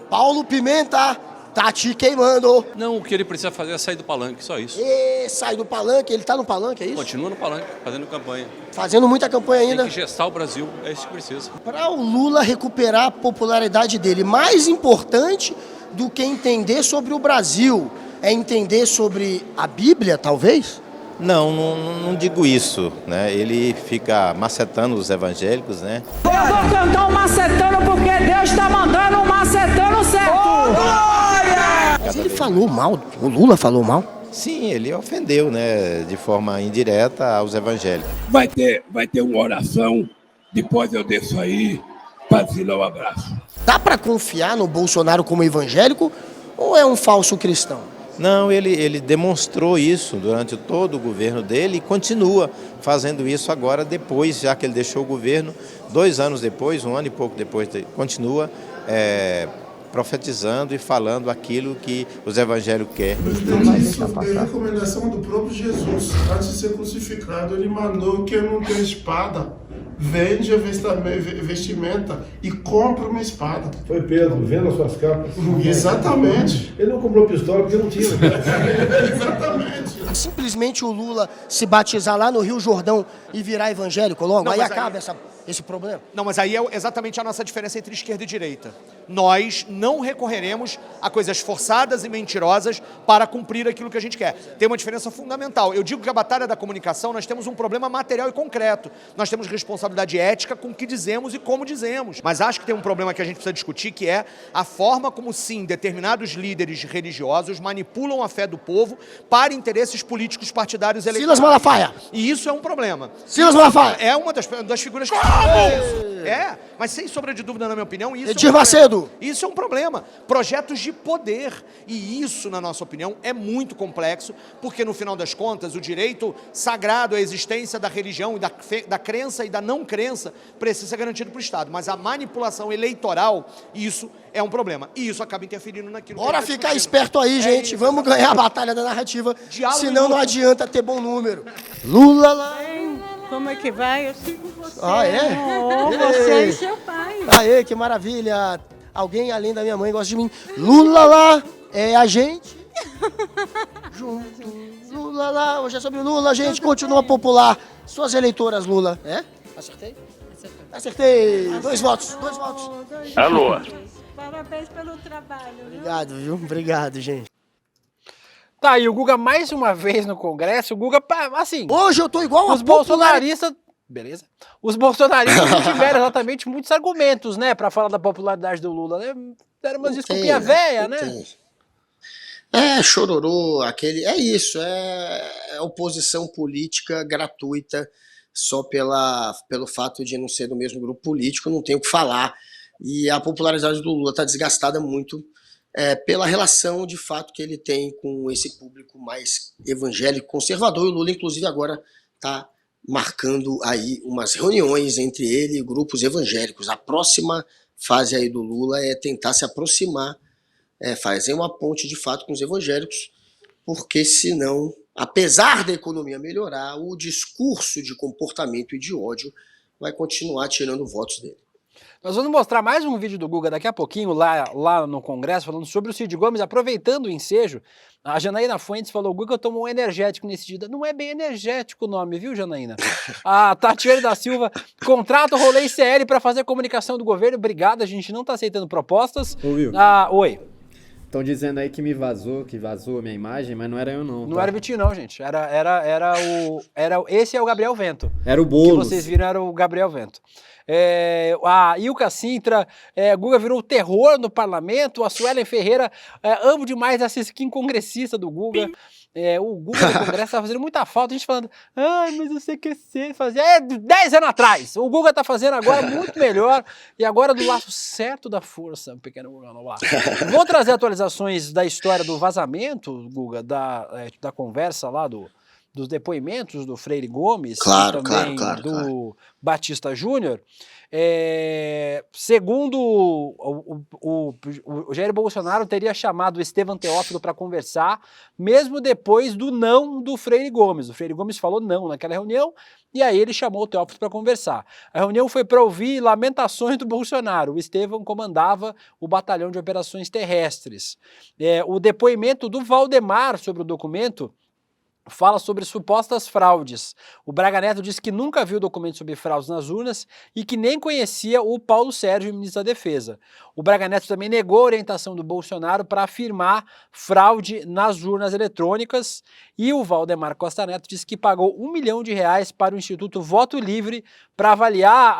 Paulo Pimenta tá te queimando. Não, o que ele precisa fazer é sair do palanque, só isso. E sai do palanque, ele tá no palanque, é isso? Continua no palanque, fazendo campanha. Fazendo muita campanha ainda. Tem que gestar o Brasil, é isso que precisa. Para o Lula recuperar a popularidade dele, mais importante do que entender sobre o Brasil, é entender sobre a Bíblia, talvez? Não digo isso, né? Ele fica macetando os evangélicos, né? Eu vou cantar um macetano porque Deus está mandando um macetano certo. Mas ele falou mal, o Lula falou mal? Sim, ele ofendeu, né, de forma indireta aos evangélicos. Vai ter uma oração, depois eu desço aí para assinar um abraço. Dá para confiar no Bolsonaro como evangélico ou é um falso cristão? Não, ele demonstrou isso durante todo o governo dele e continua fazendo isso agora depois, já que ele deixou o governo, 2 anos depois, 1 ano e pouco depois, continua profetizando e falando aquilo que os evangélicos querem. Isso é recomendação do próprio Jesus. Antes de ser crucificado, ele mandou que eu não tenha espada. Vende a vestimenta e compra uma espada. Foi Pedro, vendo as suas capas. Exatamente. Ele não comprou pistola porque não tinha. Exatamente. Simplesmente o Lula se batizar lá no Rio Jordão e virar evangélico logo, Não, aí mas acaba esse problema? Não, mas aí é exatamente a nossa diferença entre esquerda e direita. Nós não recorreremos a coisas forçadas e mentirosas para cumprir aquilo que a gente quer. Tem uma diferença fundamental. Eu digo que a batalha da comunicação, nós temos um problema material e concreto. Nós temos responsabilidade ética com o que dizemos e como dizemos. Mas acho que tem um problema que a gente precisa discutir, que é a forma como, sim, determinados líderes religiosos manipulam a fé do povo para interesses políticos partidários eleitorais. Silas Malafaia! E isso é um problema. Silas Malafaia! É uma das figuras que... mas sem sombra de dúvida, na minha opinião, isso Edir Macedo! Isso é um problema. Projetos de poder. E isso, na nossa opinião, é muito complexo, porque, no final das contas, o direito sagrado à existência da religião, e da crença e da não crença precisa ser garantido para o Estado. Mas a manipulação eleitoral, isso é um problema. E isso acaba interferindo naquilo Bora que ficar esperto aí, gente. Vamos ganhar a batalha da narrativa. Senão não adianta ter bom número. Lula lá. Como é que vai? Eu sigo você. Ah, é? Oh, você e seu pai. Aê, que maravilha. Alguém além da minha mãe gosta de mim. Lula lá é a gente. Junto. Lula lá. Hoje é sobre o Lula. A gente continua popular. Suas eleitoras, Lula. É? Acertei? Acertei. 2 votos. 2 votos. Alô. Parabéns pelo trabalho. Obrigado, viu? Obrigado, gente. Tá aí, o Guga mais uma vez no Congresso, o Guga, assim... Hoje eu tô igual os bolsonaristas... Beleza? Os bolsonaristas não tiveram exatamente muitos argumentos, né, pra falar da popularidade do Lula, né? Deram umas desculpinhas velhas, né? Chororô, aquele... É isso, é oposição política gratuita só pelo fato de não ser do mesmo grupo político, não tem o que falar. E a popularidade do Lula tá desgastada muito pela relação, de fato, que ele tem com esse público mais evangélico, conservador. E o Lula, inclusive, agora está marcando aí umas reuniões entre ele e grupos evangélicos. A próxima fase aí do Lula é tentar se aproximar, fazer uma ponte, de fato, com os evangélicos, porque senão, apesar da economia melhorar, o discurso de comportamento e de ódio vai continuar tirando votos dele. Nós vamos mostrar mais um vídeo do Guga daqui a pouquinho, lá no Congresso, falando sobre o Cid Gomes, aproveitando o ensejo. A Janaína Fuentes falou, Guga tomou um energético nesse dia. Não é bem energético o nome, viu, Janaína? A Tatiane da Silva, contrata o Rolê ICL para fazer comunicação do governo. Obrigado, a gente não está aceitando propostas. Ouviu? Oi. Estão dizendo aí que vazou a minha imagem, mas não era eu não. Não era o Vitinho não, gente. Esse é o Gabriel Vento. Era o Boulos. Que vocês viram, era o Gabriel Vento. A Ilka Sintra, Guga virou terror no parlamento, a Suelen Ferreira, amo demais essa skin congressista do Guga. O Guga no Congresso tá fazendo muita falta, a gente falando, mas o CQC fazia 10 anos atrás. O Guga tá fazendo agora muito melhor, e agora do lado certo da força, um pequeno Guga, vamos lá. Vou trazer atualizações da história do vazamento, Guga, da conversa lá dos depoimentos do Freire Gomes Claro, e também claro. do Batista Júnior, segundo o Jair Bolsonaro teria chamado o Estevão Teófilo para conversar, mesmo depois do não do Freire Gomes. O Freire Gomes falou não naquela reunião, e aí ele chamou o Teófilo para conversar. A reunião foi para ouvir lamentações do Bolsonaro. O Estevão comandava o Batalhão de Operações Terrestres. O depoimento do Valdemar sobre o documento fala sobre supostas fraudes. O Braga Neto disse que nunca viu documento sobre fraudes nas urnas e que nem conhecia o Paulo Sérgio, ministro da Defesa. O Braga Neto também negou a orientação do Bolsonaro para afirmar fraude nas urnas eletrônicas, e o Valdemar Costa Neto disse que pagou R$1 milhão para o Instituto Voto Livre para avaliar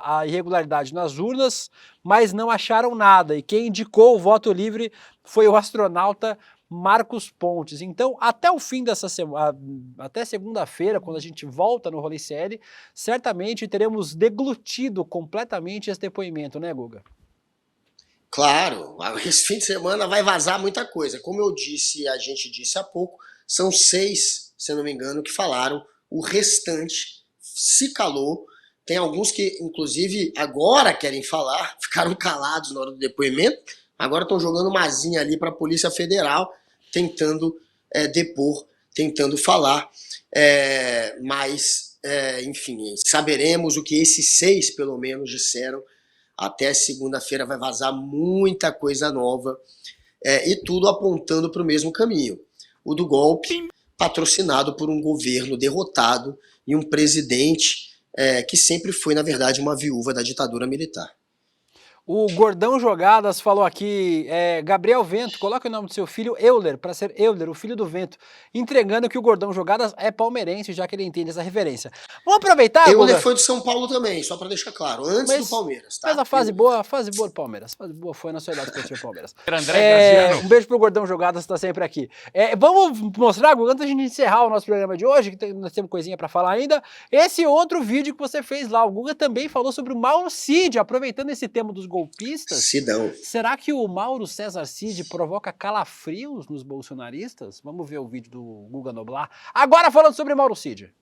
a irregularidade nas urnas, mas não acharam nada, e quem indicou o voto livre foi o astronauta Marcos Pontes. Então, até o fim dessa semana, até segunda-feira, quando a gente volta no Rolê CL, certamente teremos deglutido completamente esse depoimento, né, Guga? Claro, esse fim de semana vai vazar muita coisa. Como eu disse, a gente disse há pouco, são 6, se eu não me engano, que falaram. O restante se calou. Tem alguns que, inclusive, agora querem falar, ficaram calados na hora do depoimento. Agora estão jogando mazinha ali para a Polícia Federal, tentando depor, tentando falar. Enfim, saberemos o que esses 6, pelo menos, disseram. Até segunda-feira vai vazar muita coisa nova, e tudo apontando para o mesmo caminho. O do golpe, patrocinado por um governo derrotado e um presidente que sempre foi, na verdade, uma viúva da ditadura militar. O Gordão Jogadas falou aqui, Gabriel Vento, coloca o nome do seu filho Euler, para ser Euler, o filho do Vento, entregando que o Gordão Jogadas é palmeirense, já que ele entende essa referência. Vamos aproveitar, Euler foi do São Paulo também, só para deixar claro, antes do Palmeiras, tá? Mas a fase boa do Palmeiras, fase boa foi na sua idade que eu tive o Palmeiras. Um beijo pro Gordão Jogadas, que tá sempre aqui. Vamos mostrar, Guga, antes da gente encerrar o nosso programa de hoje, que nós temos coisinha para falar ainda, esse outro vídeo que você fez lá. O Guga também falou sobre o Mauro Cid, aproveitando esse tema dos golpistas. Cidão. Será que o Mauro César Cid provoca calafrios nos bolsonaristas? Vamos ver o vídeo do Guga Noblar. Agora falando sobre Mauro Cid.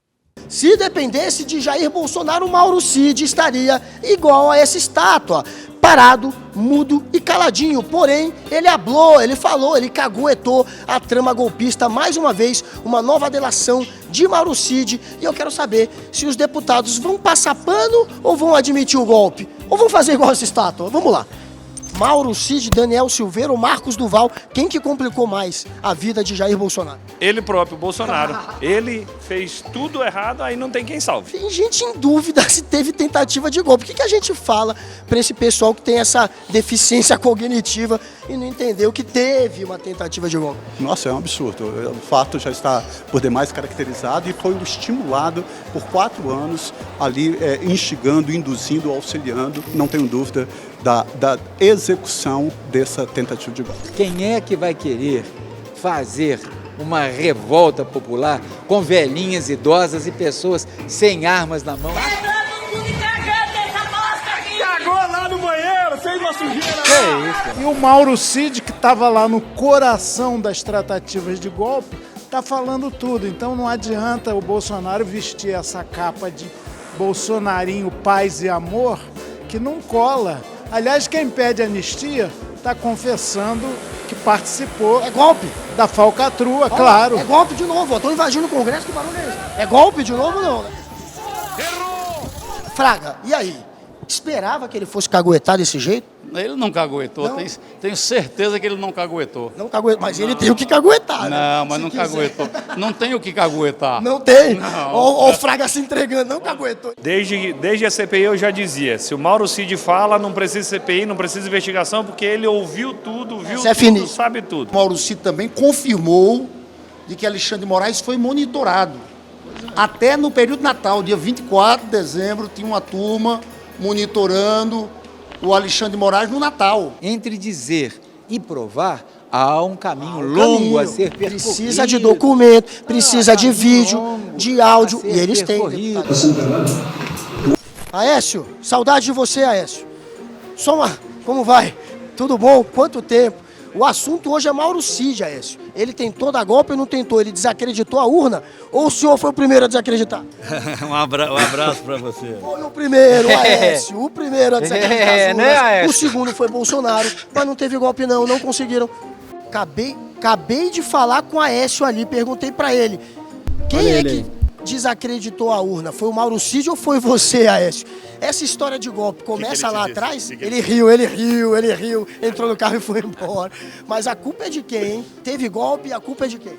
Se dependesse de Jair Bolsonaro, o Mauro Cid estaria igual a essa estátua, parado, mudo e caladinho. Porém, ele hablou, ele falou, ele caguetou a trama golpista. Mais uma vez, uma nova delação de Mauro Cid. E eu quero saber se os deputados vão passar pano ou vão admitir o golpe. Ou vão fazer igual essa estátua? Vamos lá. Mauro Cid, Daniel Silveira ou Marcos Duval, quem que complicou mais a vida de Jair Bolsonaro? Ele próprio, Bolsonaro. Ele fez tudo errado, aí não tem quem salve. Tem gente em dúvida se teve tentativa de golpe. O que a gente fala para esse pessoal que tem essa deficiência cognitiva e não entendeu que teve uma tentativa de golpe? Nossa, é um absurdo. O fato já está por demais caracterizado e foi estimulado por 4 anos ali, instigando, induzindo, auxiliando, não tenho dúvida, da execução dessa tentativa de golpe. Quem é que vai querer fazer uma revolta popular com velhinhas idosas e pessoas sem armas na mão? Cagou lá no banheiro, fez uma sujeira. Que isso? E o Mauro Cid, que estava lá no coração das tratativas de golpe, está falando tudo. Então não adianta o Bolsonaro vestir essa capa de bolsonarinho, paz e amor, que não cola. Aliás, quem pede anistia está confessando que participou da falcatrua, claro. É golpe de novo, estão invadindo o Congresso, que barulho é esse? É golpe de novo ou não? Errou! Fraga, e aí? Esperava que ele fosse caguetar desse jeito? Ele não caguetou, tenho certeza que ele não caguetou. Não caguetou, mas ele tem o que caguetar, né? Não, mas não caguetou. Não tem o que caguetar. Não tem? Olha o Fraga se entregando, não caguetou. Desde a CPI eu já dizia, se o Mauro Cid fala, não precisa CPI, não precisa investigação, porque ele ouviu tudo, viu tudo, sabe tudo. O Mauro Cid também confirmou de que Alexandre de Moraes foi monitorado. Até no período Natal, dia 24 de dezembro, tinha uma turma monitorando o Alexandre de Moraes no Natal. Entre dizer e provar, há um caminho longo a ser percorrido. Precisa de documento, precisa de vídeo, de áudio, e eles têm. Aécio, saudade de você, Aécio. Como vai? Tudo bom? Quanto tempo? O assunto hoje é Mauro Cid, Aécio. Ele tentou dar golpe ou não tentou? Ele desacreditou a urna? Ou o senhor foi o primeiro a desacreditar? Um abraço pra você. Foi o primeiro, Aécio. O primeiro a desacreditar as urnas. Né, Aécio? O segundo foi Bolsonaro, mas não teve golpe não conseguiram. Acabei de falar com o Aécio ali, perguntei pra ele. Quem é que desacreditou a urna? Foi o Mauro Cid ou foi você, Aécio? Essa história de golpe começa lá atrás, ele riu, entrou no carro e foi embora. Mas a culpa é de quem, hein? Teve golpe e a culpa é de quem?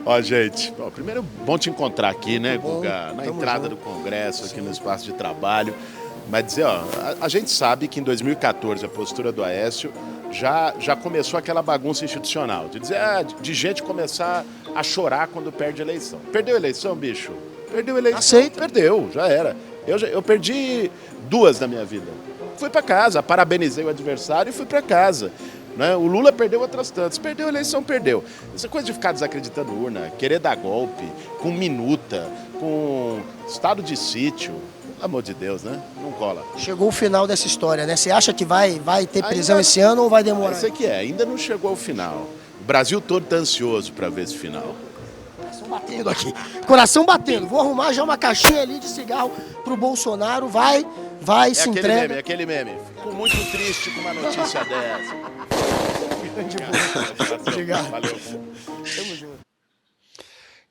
Ó, gente, primeiro, bom te encontrar aqui, né, Guga? Na entrada do Congresso, aqui no espaço de trabalho. Mas dizer, ó, a gente sabe que em 2014 a postura do Aécio já começou aquela bagunça institucional, de dizer, de gente começar a chorar quando perde a eleição. Perdeu a eleição, bicho? Perdeu a eleição, aceita. Perdeu, já era. Eu perdi 2 na minha vida. Fui pra casa, parabenizei o adversário e fui pra casa. Né? O Lula perdeu outras tantas. Perdeu a eleição, perdeu. Essa coisa de ficar desacreditando urna, querer dar golpe, com minuta, com estado de sítio, pelo amor de Deus, né? Não cola. Chegou o final dessa história, né? Você acha que vai ter prisão esse ano ou vai demorar? Isso aqui ainda não chegou ao final. O Brasil todo tá ansioso pra ver esse final. Coração batendo aqui. Coração batendo. Vou arrumar já uma caixinha ali de cigarro pro Bolsonaro. Vai, se entrega. Aquele meme. Fico muito triste com uma notícia dessa. Obrigado. Valeu. Tamo junto.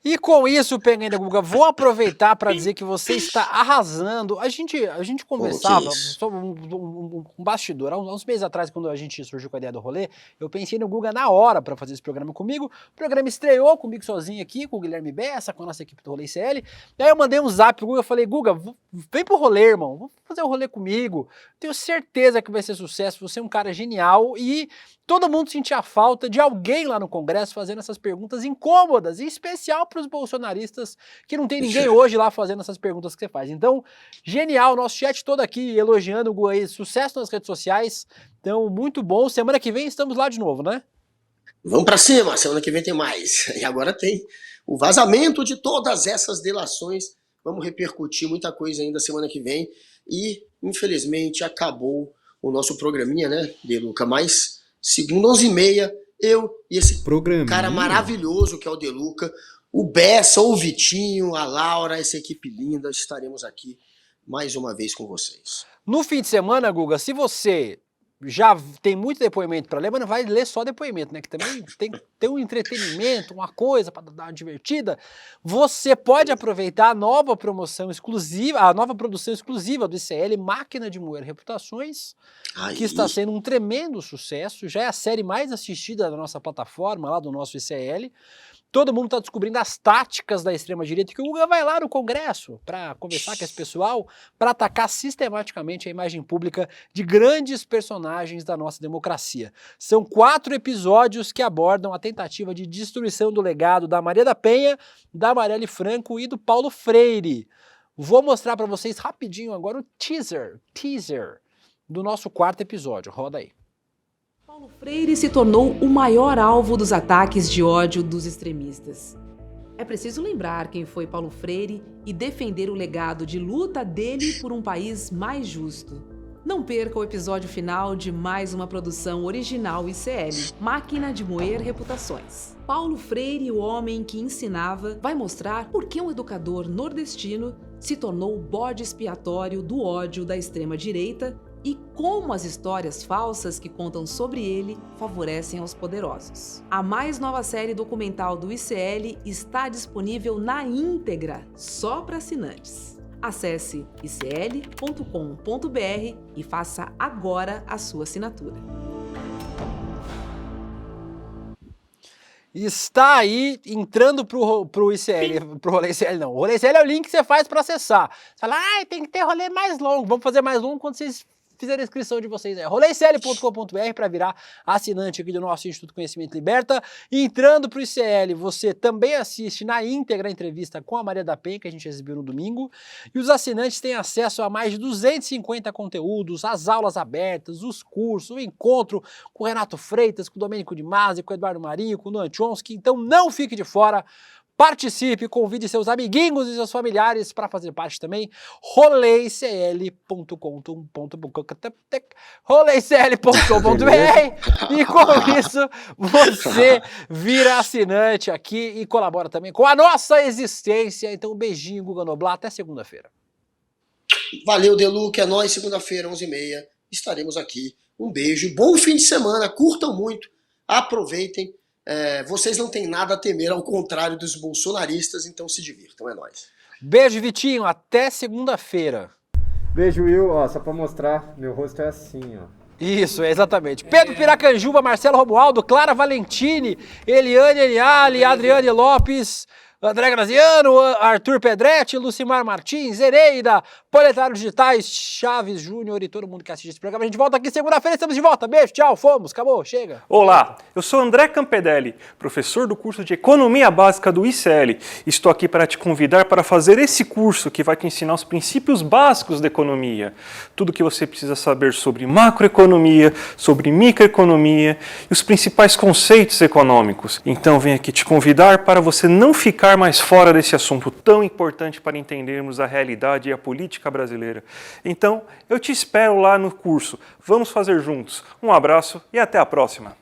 E com isso, Pegando Guga, vou aproveitar para dizer que você está arrasando. A gente conversava sobre um bastidor. Há uns meses atrás, quando a gente surgiu com a ideia do rolê, eu pensei no Guga na hora para fazer esse programa comigo. O programa estreou comigo sozinho aqui, com o Guilherme Bessa, com a nossa equipe do Rolê ICL. Daí eu mandei um zap pro Guga, falei, Guga, vem pro rolê, irmão. Vamos fazer um rolê comigo. Tenho certeza que vai ser sucesso. Você é um cara genial e todo mundo sentia falta de alguém lá no Congresso fazendo essas perguntas incômodas, em especial para os bolsonaristas, que não tem ninguém hoje lá fazendo essas perguntas que você faz. Então, genial, nosso chat todo aqui elogiando o Guga aí, sucesso nas redes sociais. Então, muito bom. Semana que vem estamos lá de novo, né? Vamos pra cima, semana que vem tem mais. E agora tem o vazamento de todas essas delações. Vamos repercutir muita coisa ainda semana que vem. E, infelizmente, acabou o nosso programinha, né, Deluca? Mas, segunda, 11h30, eu e esse cara maravilhoso que é o Deluca, o Bessa, o Vitinho, a Laura, essa equipe linda, estaremos aqui mais uma vez com vocês. No fim de semana, Guga, se você já tem muito depoimento para ler, mas não vai ler só depoimento, né? Que também tem que ter um entretenimento, uma coisa para dar uma divertida. Você pode aproveitar a nova promoção exclusiva, a nova produção exclusiva do ICL, Máquina de Moer Reputações, que está sendo um tremendo sucesso. Já é a série mais assistida da nossa plataforma, lá do nosso ICL. Todo mundo está descobrindo as táticas da extrema-direita, que o Guga vai lá no Congresso para conversar com esse pessoal, para atacar sistematicamente a imagem pública de grandes personagens da nossa democracia. São 4 episódios que abordam a tentativa de destruição do legado da Maria da Penha, da Marielle Franco e do Paulo Freire. Vou mostrar para vocês rapidinho agora o teaser do nosso 4º episódio. Roda aí. Paulo Freire se tornou o maior alvo dos ataques de ódio dos extremistas. É preciso lembrar quem foi Paulo Freire e defender o legado de luta dele por um país mais justo. Não perca o episódio final de mais uma produção original ICL, Máquina de Moer Reputações. Paulo Freire, o homem que ensinava, vai mostrar por que um educador nordestino se tornou o bode expiatório do ódio da extrema-direita e como as histórias falsas que contam sobre ele favorecem aos poderosos. A mais nova série documental do ICL está disponível na íntegra, só para assinantes. Acesse icl.com.br e faça agora a sua assinatura. Está aí entrando pro ICL, pro Rolê ICL não. O Rolê ICL é o link que você faz para acessar. Você fala, tem que ter rolê mais longo. Vamos fazer mais longo quando vocês fizerem a inscrição de vocês. É roleicl.com.br para virar assinante aqui do nosso Instituto Conhecimento Liberta. E entrando pro ICL, você também assiste na íntegra a entrevista com a Maria da Penha, que a gente exibiu no domingo. E os assinantes têm acesso a mais de 250 conteúdos, as aulas abertas, os cursos, o encontro com o Renato Freitas, com o Domênico de Masi, com o Eduardo Marinho, com o Noam Chomsky. Então não fique de fora. Participe, convide seus amiguinhos e seus familiares para fazer parte também. roleicl.com.br e com isso você vira assinante aqui e colabora também com a nossa existência. Então um beijinho, Guga Noblar, até segunda-feira. Valeu, Delu, que é nóis, segunda-feira, 11h30, estaremos aqui. Um beijo, bom fim de semana, curtam muito, aproveitem. Vocês não têm nada a temer, ao contrário dos bolsonaristas, então se divirtam, é nóis. Beijo, Vitinho, até segunda-feira. Beijo, Will. Ó, só pra mostrar, meu rosto é assim, ó. Isso, exatamente. Pedro Piracanjuba, Marcelo Romualdo, Clara Valentini, Eliane Eliali, Adriane Lopes, André Graziano, Arthur Pedretti, Lucimar Martins, Ereida, Proletários Digitais, Chaves Júnior e todo mundo que assiste esse programa. A gente volta aqui segunda-feira, estamos de volta. Beijo, tchau, fomos, acabou, chega. Olá, eu sou André Campedelli, professor do curso de Economia Básica do ICL. Estou aqui para te convidar para fazer esse curso que vai te ensinar os princípios básicos da economia. Tudo o que você precisa saber sobre macroeconomia, sobre microeconomia e os principais conceitos econômicos. Então venho aqui te convidar para você não ficar mais fora desse assunto tão importante para entendermos a realidade e a política brasileira. Então, eu te espero lá no curso. Vamos fazer juntos. Um abraço e até a próxima.